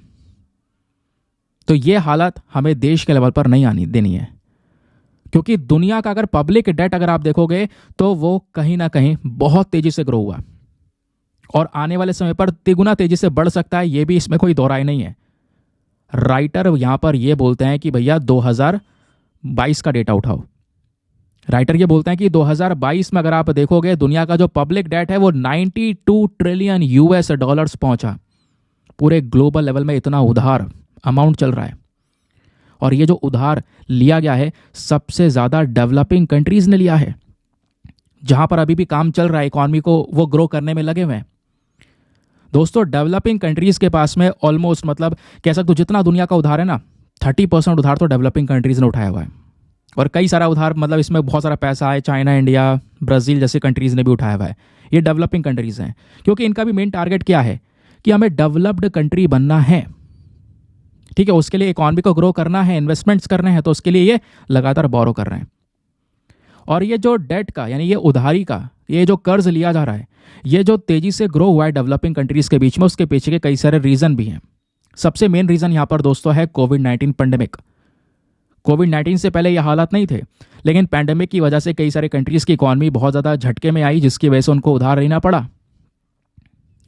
तो ये हालत हमें देश के लेवल पर नहीं आनी देनी है, क्योंकि दुनिया का अगर पब्लिक डेट अगर आप देखोगे तो वो कहीं ना कहीं बहुत तेजी से ग्रो हुआ और आने वाले समय पर तिगुना तेजी से बढ़ सकता है। ये भी इसमें कोई दो राय नहीं है। राइटर यहां पर ये बोलते हैं कि भैया 2022 का डेटा उठाओ। राइटर ये बोलते हैं कि 2022 में अगर आप देखोगे दुनिया का जो पब्लिक डेट है वो 92 ट्रिलियन यूएस डॉलर्स पहुंचा। पूरे ग्लोबल लेवल में इतना उधार अमाउंट चल रहा है, और ये जो उधार लिया गया है सबसे ज्यादा डेवलपिंग कंट्रीज ने लिया है, जहां पर अभी भी काम चल रहा है, इकोनॉमी को वो ग्रो करने में लगे हुए हैं। दोस्तों डेवलपिंग कंट्रीज के पास में ऑलमोस्ट, मतलब कह सकते हो जितना दुनिया का उधार है ना, 30% उधार तो डेवलपिंग कंट्रीज ने उठाया हुआ है। और कई सारा उधार, मतलब इसमें बहुत सारा पैसा है, चाइना, इंडिया, ब्राज़ील जैसे कंट्रीज ने भी उठाया हुआ है। ये डेवलपिंग कंट्रीज हैं, क्योंकि इनका भी मेन टारगेट क्या है कि हमें डेवलप्ड कंट्री बनना है। ठीक है, उसके लिए इकोनॉमी को ग्रो करना है, इन्वेस्टमेंट्स करने हैं, तो उसके लिए ये लगातार बोरो कर रहे हैं। और ये जो डेट का, यानी ये उधारी का, ये जो कर्ज लिया जा रहा है, ये जो तेजी से ग्रो हुआ है डेवलपिंग कंट्रीज के बीच में, उसके पीछे के कई सारे रीजन भी हैं। सबसे मेन रीज़न यहाँ पर दोस्तों है कोविड-19 पेंडेमिक। कोविड-19 से पहले ये हालात नहीं थे, लेकिन पैंडेमिक की वजह से कई सारे कंट्रीज़ की इकॉनमी बहुत ज़्यादा झटके में आई, जिसकी वजह से उनको उधार लेना पड़ा।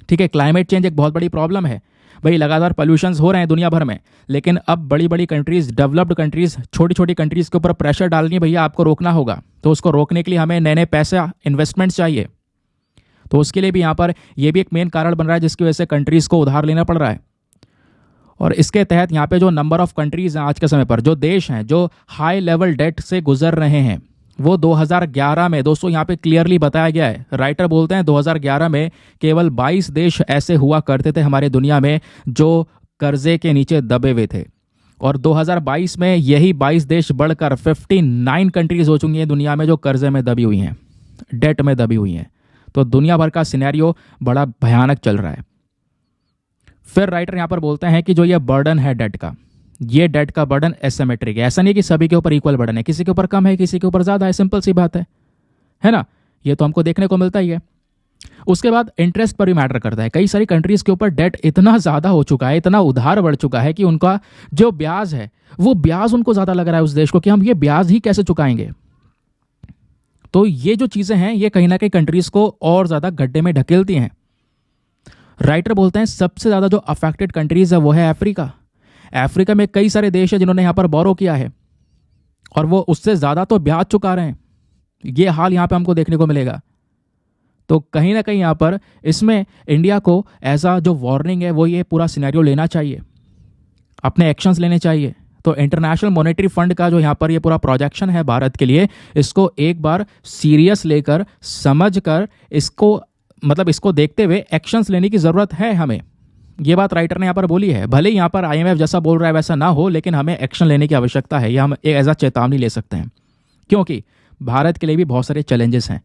ठीक है, क्लाइमेट चेंज एक बहुत बड़ी प्रॉब्लम है भाई, लगातार पॉल्यूशंस हो रहे हैं दुनिया भर में, लेकिन अब बड़ी बड़ी कंट्रीज़, डेवलप्ड कंट्रीज़ छोटी छोटी कंट्रीज़ के ऊपर प्रेशर डालनी है, भैया आपको रोकना होगा। तो उसको रोकने के लिए हमें नए नए पैसा, इन्वेस्टमेंट्स चाहिए। तो उसके लिए भी यहाँ पर ये भी एक मेन कारण बन रहा है, जिसकी वजह से कंट्रीज़ को उधार लेना पड़ रहा है। और इसके तहत यहाँ पे जो नंबर ऑफ कंट्रीज़ हैं आज के समय पर, जो देश हैं जो हाई लेवल डेट से गुजर रहे हैं, वो 2011 में दोस्तों यहाँ पे क्लियरली बताया गया है। राइटर बोलते हैं 2011 में केवल 22 देश ऐसे हुआ करते थे हमारे दुनिया में जो कर्जे के नीचे दबे हुए थे, और 2022 में यही 22 देश बढ़कर 59 कंट्रीज हो चुकी हैं दुनिया में जो कर्जे में दबी हुई हैं, डेट में दबी हुई हैं। तो दुनिया भर का सिनेरियो बड़ा भयानक चल रहा है। फिर राइटर यहाँ पर बोलते हैं कि जो ये बर्डन है डेट का, ये डेट का बर्डन एसिमेट्रिक है। ऐसा नहीं कि सभी के ऊपर इक्वल बर्डन है, किसी के ऊपर कम है, किसी के ऊपर ज़्यादा है, सिंपल सी बात है ना। ये तो हमको देखने को मिलता ही है। उसके बाद इंटरेस्ट पर भी मैटर करता है। कई सारी कंट्रीज़ के ऊपर डेट इतना ज़्यादा हो चुका है, इतना उधार बढ़ चुका है कि उनका जो ब्याज है, वो ब्याज उनको ज़्यादा लग रहा है उस देश को कि हम ये ब्याज ही कैसे चुकाएंगे। तो ये जो चीज़ें हैं, ये कहीं ना कहीं कंट्रीज़ को और ज़्यादा गड्ढे में ढकेलती हैं। राइटर बोलते हैं सबसे ज़्यादा जो अफेक्टेड कंट्रीज़ है वो है अफ्रीका। अफ्रीका में कई सारे देश हैं जिन्होंने यहाँ पर बोरो किया है, और वो उससे ज़्यादा तो ब्याज चुका रहे हैं। ये हाल यहाँ पे हमको देखने को मिलेगा। तो कहीं ना कहीं यहाँ पर इसमें इंडिया को ऐसा जो वार्निंग है, वो ये पूरा सिनेरियो लेना चाहिए, अपने एक्शंस लेने चाहिए। तो इंटरनेशनल मॉनेटरी फंड का जो यहाँ पर ये पूरा प्रोजेक्शन है भारत के लिए, इसको एक बार सीरियस लेकर, समझ कर, इसको देखते हुए एक्शंस लेने की ज़रूरत है हमें। ये बात राइटर ने यहाँ पर बोली है। भले ही यहाँ पर आईएमएफ जैसा बोल रहा है वैसा ना हो, लेकिन हमें एक्शन लेने की आवश्यकता है। यह हम एक एज अ चेतावनी ले सकते हैं, क्योंकि भारत के लिए भी बहुत सारे चैलेंजेस हैं।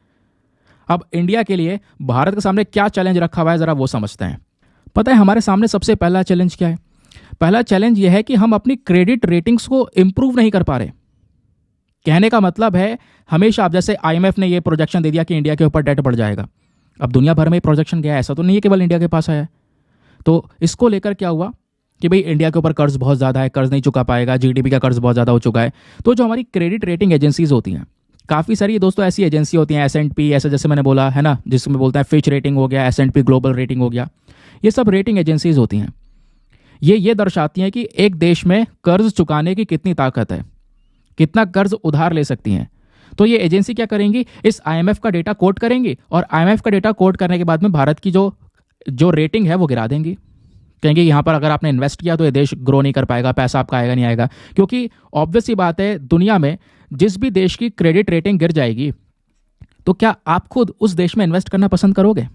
अब इंडिया के लिए भारत के सामने क्या चैलेंज रखा हुआ है, ज़रा वो समझते हैं। पता है हमारे सामने सबसे पहला चैलेंज क्या है? पहला चैलेंज यह है कि हम अपनी क्रेडिट रेटिंग्स को इम्प्रूव नहीं कर पा रहे। कहने का मतलब है, हमेशा, आप जैसे आईएमएफ ने ये प्रोजेक्शन दे दिया कि इंडिया के ऊपर डेट बढ़ जाएगा। अब दुनिया भर में प्रोजेक्शन गया, ऐसा तो नहीं है केवल इंडिया के पास आया है। तो इसको लेकर क्या हुआ कि भाई इंडिया के ऊपर कर्ज बहुत ज़्यादा है, कर्ज नहीं चुका पाएगा, जीडीपी का कर्ज बहुत ज़्यादा हो चुका है। तो जो हमारी क्रेडिट रेटिंग एजेंसीज होती हैं, काफ़ी सारी दोस्तों ऐसी एजेंसी होती हैं, S&P, ऐसे जैसे मैंने बोला है ना, जिसमें बोलते हैं फिच रेटिंग हो गया, S&P ग्लोबल रेटिंग हो गया, ये सब रेटिंग एजेंसीज होती हैं। ये दर्शाती हैं कि एक देश में कर्ज चुकाने की कितनी ताकत है, कितना कर्ज उधार ले सकती हैं। तो ये एजेंसी क्या करेंगी, इस आईएमएफ का डेटा कोट करेंगी, और आईएमएफ का डेटा कोट करने के बाद में भारत की जो रेटिंग है वो गिरा देंगी। कहेंगे यहाँ पर अगर आपने इन्वेस्ट किया तो ये देश ग्रो नहीं कर पाएगा, पैसा आपका आएगा नहीं आएगा। क्योंकि ऑब्वियस सी बात है, दुनिया में जिस भी देश की क्रेडिट रेटिंग गिर जाएगी, तो क्या आप खुद उस देश में इन्वेस्ट करना पसंद करोगे?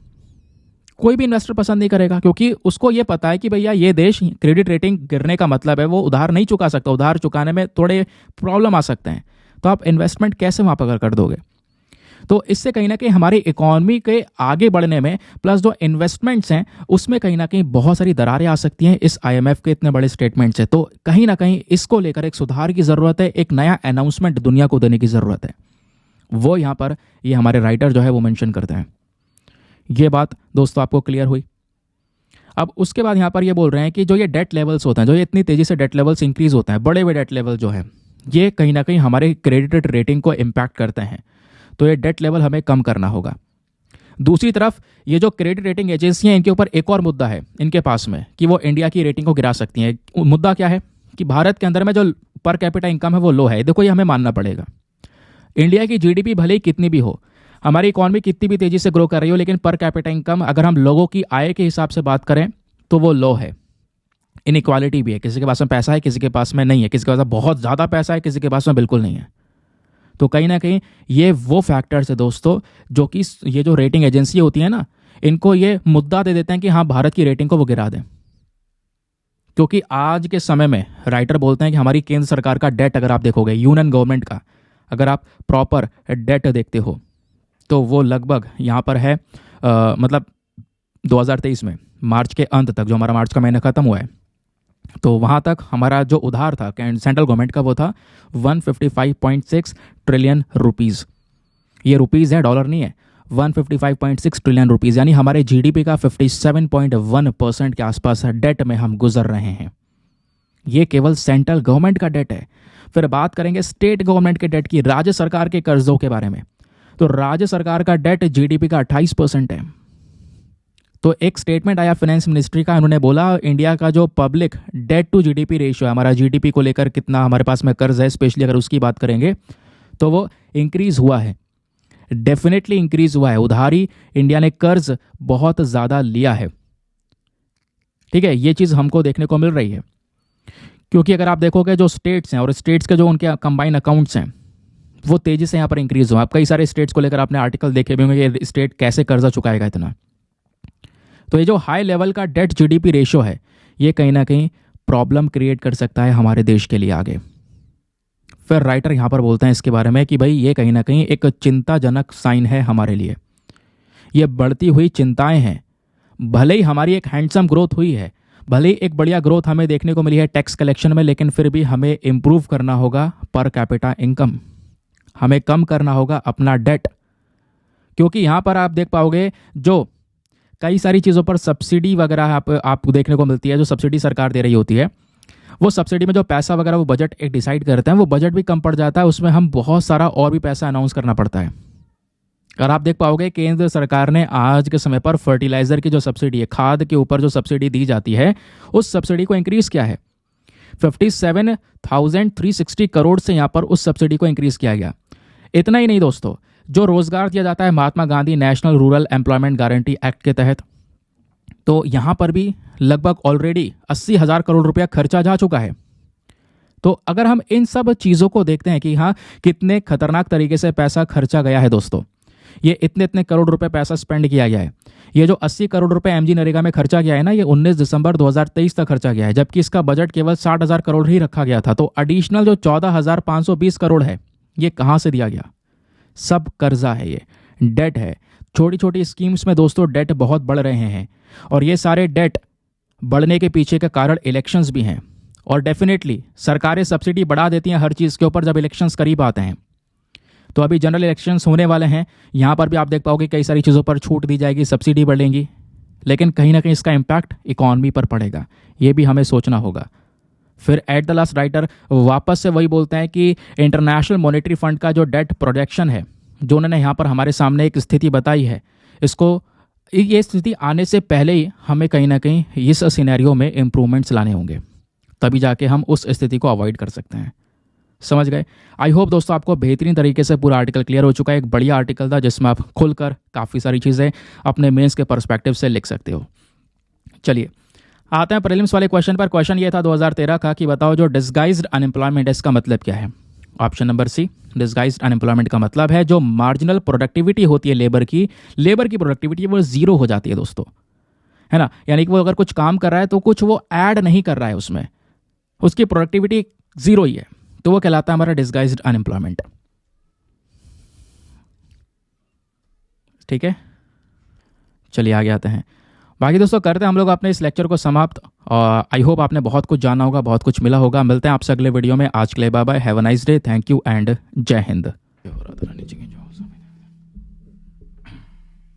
कोई भी इन्वेस्टर पसंद नहीं करेगा, क्योंकि उसको ये पता है कि भैया ये देश क्रेडिट रेटिंग गिरने का मतलब है वो उधार नहीं चुका सकता, उधार चुकाने में थोड़े प्रॉब्लम आ सकते हैं। तो आप इन्वेस्टमेंट कैसे वहाँ पर कर दोगे? तो इससे कहीं ना कहीं हमारी इकोनॉमी के आगे बढ़ने में, प्लस जो इन्वेस्टमेंट्स हैं उसमें कहीं ना कहीं बहुत सारी दरारें आ सकती हैं इस आईएमएफ के इतने बड़े स्टेटमेंट से। तो कहीं ना कहीं इसको लेकर एक सुधार की ज़रूरत है, एक नया अनाउंसमेंट दुनिया को देने की ज़रूरत है। वो यहाँ पर ये हमारे राइटर जो है वो मेंशन करते हैं। ये बात दोस्तों आपको क्लियर हुई। अब उसके बाद यहाँ पर ये बोल रहे हैं कि जो ये डेट लेवल्स होते हैं, जो ये इतनी तेज़ी से डेट लेवल्स इंक्रीज होते हैं, बड़े बड़े डेट लेवल जो है, ये कहीं ना कहीं हमारे क्रेडिट रेटिंग को इम्पैक्ट करते हैं। तो ये डेट लेवल हमें कम करना होगा। दूसरी तरफ ये जो क्रेडिट रेटिंग एजेंसियां, इनके ऊपर एक और मुद्दा है इनके पास में कि वो इंडिया की रेटिंग को गिरा सकती हैं। मुद्दा क्या है कि भारत के अंदर में जो पर कैपिटा इनकम है वो लो है। देखो, ये हमें मानना पड़ेगा। इंडिया की जीडीपी भले ही कितनी भी हो, हमारी इकॉनमी कितनी भी तेज़ी से ग्रो कर रही हो, लेकिन पर कैपिटा इनकम अगर हम लोगों की आय के हिसाब से बात करें तो वो लो है। इनइक्वालिटी भी है, किसी के पास में पैसा है, किसी के पास में नहीं है, किसी के पास बहुत ज़्यादा पैसा है, किसी के पास में बिल्कुल नहीं है। तो कहीं ना कहीं ये वो फैक्टर्स है दोस्तों, जो कि ये जो रेटिंग एजेंसी होती है ना, इनको ये मुद्दा दे देते हैं कि हाँ, भारत की रेटिंग को वो गिरा दें। क्योंकि आज के समय में राइटर बोलते हैं कि हमारी केंद्र सरकार का डेट अगर आप देखोगे, यूनियन गवर्नमेंट का अगर आप प्रॉपर डेट देखते हो, तो वो लगभग यहाँ पर है मतलब 2023 में मार्च के अंत तक, जो हमारा मार्च का महीना खत्म हुआ है, तो वहाँ तक हमारा जो उधार था सेंट्रल गवर्नमेंट का, वो था 155.6 ट्रिलियन रुपीज़। ये रुपीज़ है, डॉलर नहीं है। 155.6 ट्रिलियन रुपीज़, यानी हमारे जीडीपी का 57.1% के आसपास डेट में हम गुजर रहे हैं। ये केवल सेंट्रल गवर्नमेंट का डेट है। फिर बात करेंगे स्टेट गवर्नमेंट के डेट की, राज्य सरकार के कर्जों के बारे में। तो राज्य सरकार का डेट जीडीपी का 28% है। तो एक स्टेटमेंट आया फाइनेंस मिनिस्ट्री का, उन्होंने बोला इंडिया का जो public debt to GDP ratio है, हमारा जीडीपी को लेकर कितना हमारे पास में कर्ज है, स्पेशली अगर उसकी बात करेंगे तो वो इंक्रीज हुआ है, डेफिनेटली इंक्रीज हुआ है। उधारी इंडिया ने कर्ज बहुत ज़्यादा लिया है, ठीक है, ये चीज़ हमको देखने को मिल रही है। क्योंकि अगर आप देखोगे जो स्टेट्स हैं और स्टेट्स के जो उनके कंबाइन अकाउंट्स हैं वो तेज़ी से यहाँ पर इंक्रीज हुआ। आप कई सारे स्टेट्स को लेकर आपने आर्टिकल देखे भी होंगे कि स्टेट कैसे कर्जा चुकाएगा इतना। तो ये जो हाई लेवल का डेट जीडीपी रेशियो है ये कहीं ना कहीं प्रॉब्लम क्रिएट कर सकता है हमारे देश के लिए आगे। फिर राइटर यहाँ पर बोलते हैं इसके बारे में कि भाई ये कहीं ना कहीं एक चिंताजनक साइन है हमारे लिए। ये बढ़ती हुई चिंताएं हैं। भले ही हमारी एक हैंडसम ग्रोथ हुई है, भले ही एक बढ़िया ग्रोथ हमें देखने को मिली है टैक्स कलेक्शन में, लेकिन फिर भी हमें इम्प्रूव करना होगा पर कैपिटा इनकम, हमें कम करना होगा अपना डेट। क्योंकि यहाँ पर आप देख पाओगे जो कई सारी चीज़ों पर सब्सिडी वगैरह आपको देखने को मिलती है, जो सब्सिडी सरकार दे रही होती है, वो सब्सिडी में जो पैसा वगैरह वो बजट एक डिसाइड करते हैं, वो बजट भी कम पड़ जाता है, उसमें हम बहुत सारा और भी पैसा अनाउंस करना पड़ता है। और आप देख पाओगे केंद्र सरकार ने आज के समय पर फर्टिलाइजर की जो सब्सिडी है, खाद के ऊपर जो सब्सिडी दी जाती है, उस सब्सिडी को इंक्रीज़ किया है। 57,360 करोड़ से यहाँ पर उस सब्सिडी को इंक्रीज़ किया गया। इतना ही नहीं दोस्तों, जो रोज़गार दिया जाता है Mahatma Gandhi national rural employment guarantee act के तहत, तो यहाँ पर भी लगभग ऑलरेडी 80,000 करोड़ रुपया खर्चा जा चुका है। तो अगर हम इन सब चीज़ों को देखते हैं कि हाँ कितने खतरनाक तरीके से पैसा खर्चा गया है दोस्तों, ये इतने करोड़ रुपए पैसा स्पेंड किया गया है। ये जो 80 करोड़ रुपए एमजी नरेगा में खर्चा गया है ना, ये 19 दिसंबर 2023 तक खर्चा गया है, जबकि इसका बजट केवल 60,000 करोड़ ही रखा गया था। तो एडिशनल जो 14,520 करोड़ है ये कहाँ से दिया गया? सब कर्जा है, ये डेट है। छोटी छोटी स्कीम्स में दोस्तों डेट बहुत बढ़ रहे हैं, और ये सारे डेट बढ़ने के पीछे का कारण इलेक्शंस भी हैं। और डेफिनेटली सरकारें सब्सिडी बढ़ा देती हैं हर चीज़ के ऊपर जब इलेक्शंस करीब आते हैं। तो अभी जनरल इलेक्शंस होने वाले हैं, यहाँ पर भी आप देख पाओगे कई सारी चीज़ों पर छूट दी जाएगी, सब्सिडी बढ़ेंगी, लेकिन कहीं ना कहीं इसका इम्पैक्ट इकॉनमी पर पड़ेगा, ये भी हमें सोचना होगा। फिर एट द लास्ट राइटर वापस से वही बोलते हैं कि इंटरनेशनल मॉनेटरी फंड का जो डेट प्रोजेक्शन है, जो उन्होंने यहाँ पर हमारे सामने एक स्थिति बताई है, इसको ये स्थिति आने से पहले ही हमें कहीं ना कहीं इस सिनेरियो में इम्प्रूवमेंट्स लाने होंगे, तभी जाके हम उस स्थिति को अवॉइड कर सकते हैं। समझ गए? आई होप दोस्तों आपको बेहतरीन तरीके से पूरा आर्टिकल क्लियर हो चुका है। एक बढ़िया आर्टिकल था जिसमें आप खुलकर काफ़ी सारी चीज़ें अपने मेंस के पर्सपेक्टिव से लिख सकते हो। चलिए आते हैं प्रीलिम्स वाले क्वेश्चन पर। क्वेश्चन ये था 2013 का कि बताओ जो डिस्गाइज्ड अनएम्प्लॉयमेंट है इसका मतलब क्या है। Option number C, disguised unemployment का मतलब है जो मार्जिनल प्रोडक्टिविटी होती है लेबर की प्रोडक्टिविटी वो जीरो हो जाती है दोस्तों, है ना। यानी कि वो अगर कुछ काम कर रहा है तो कुछ वो ऐड नहीं कर रहा है उसमें, उसकी प्रोडक्टिविटी जीरो ही है, तो वो कहलाता है हमारा डिस्गाइज्ड अनएम्प्लॉयमेंट। ठीक है, चलिए आगे आते हैं। बाकी दोस्तों करते हैं हम लोग अपने इस लेक्चर को समाप्त। आई होप आपने बहुत कुछ जाना होगा, बहुत कुछ मिला होगा। मिलते हैं आपसे अगले वीडियो में। आज के लिए bye bye, have a nice day, thank you and जय हिंद।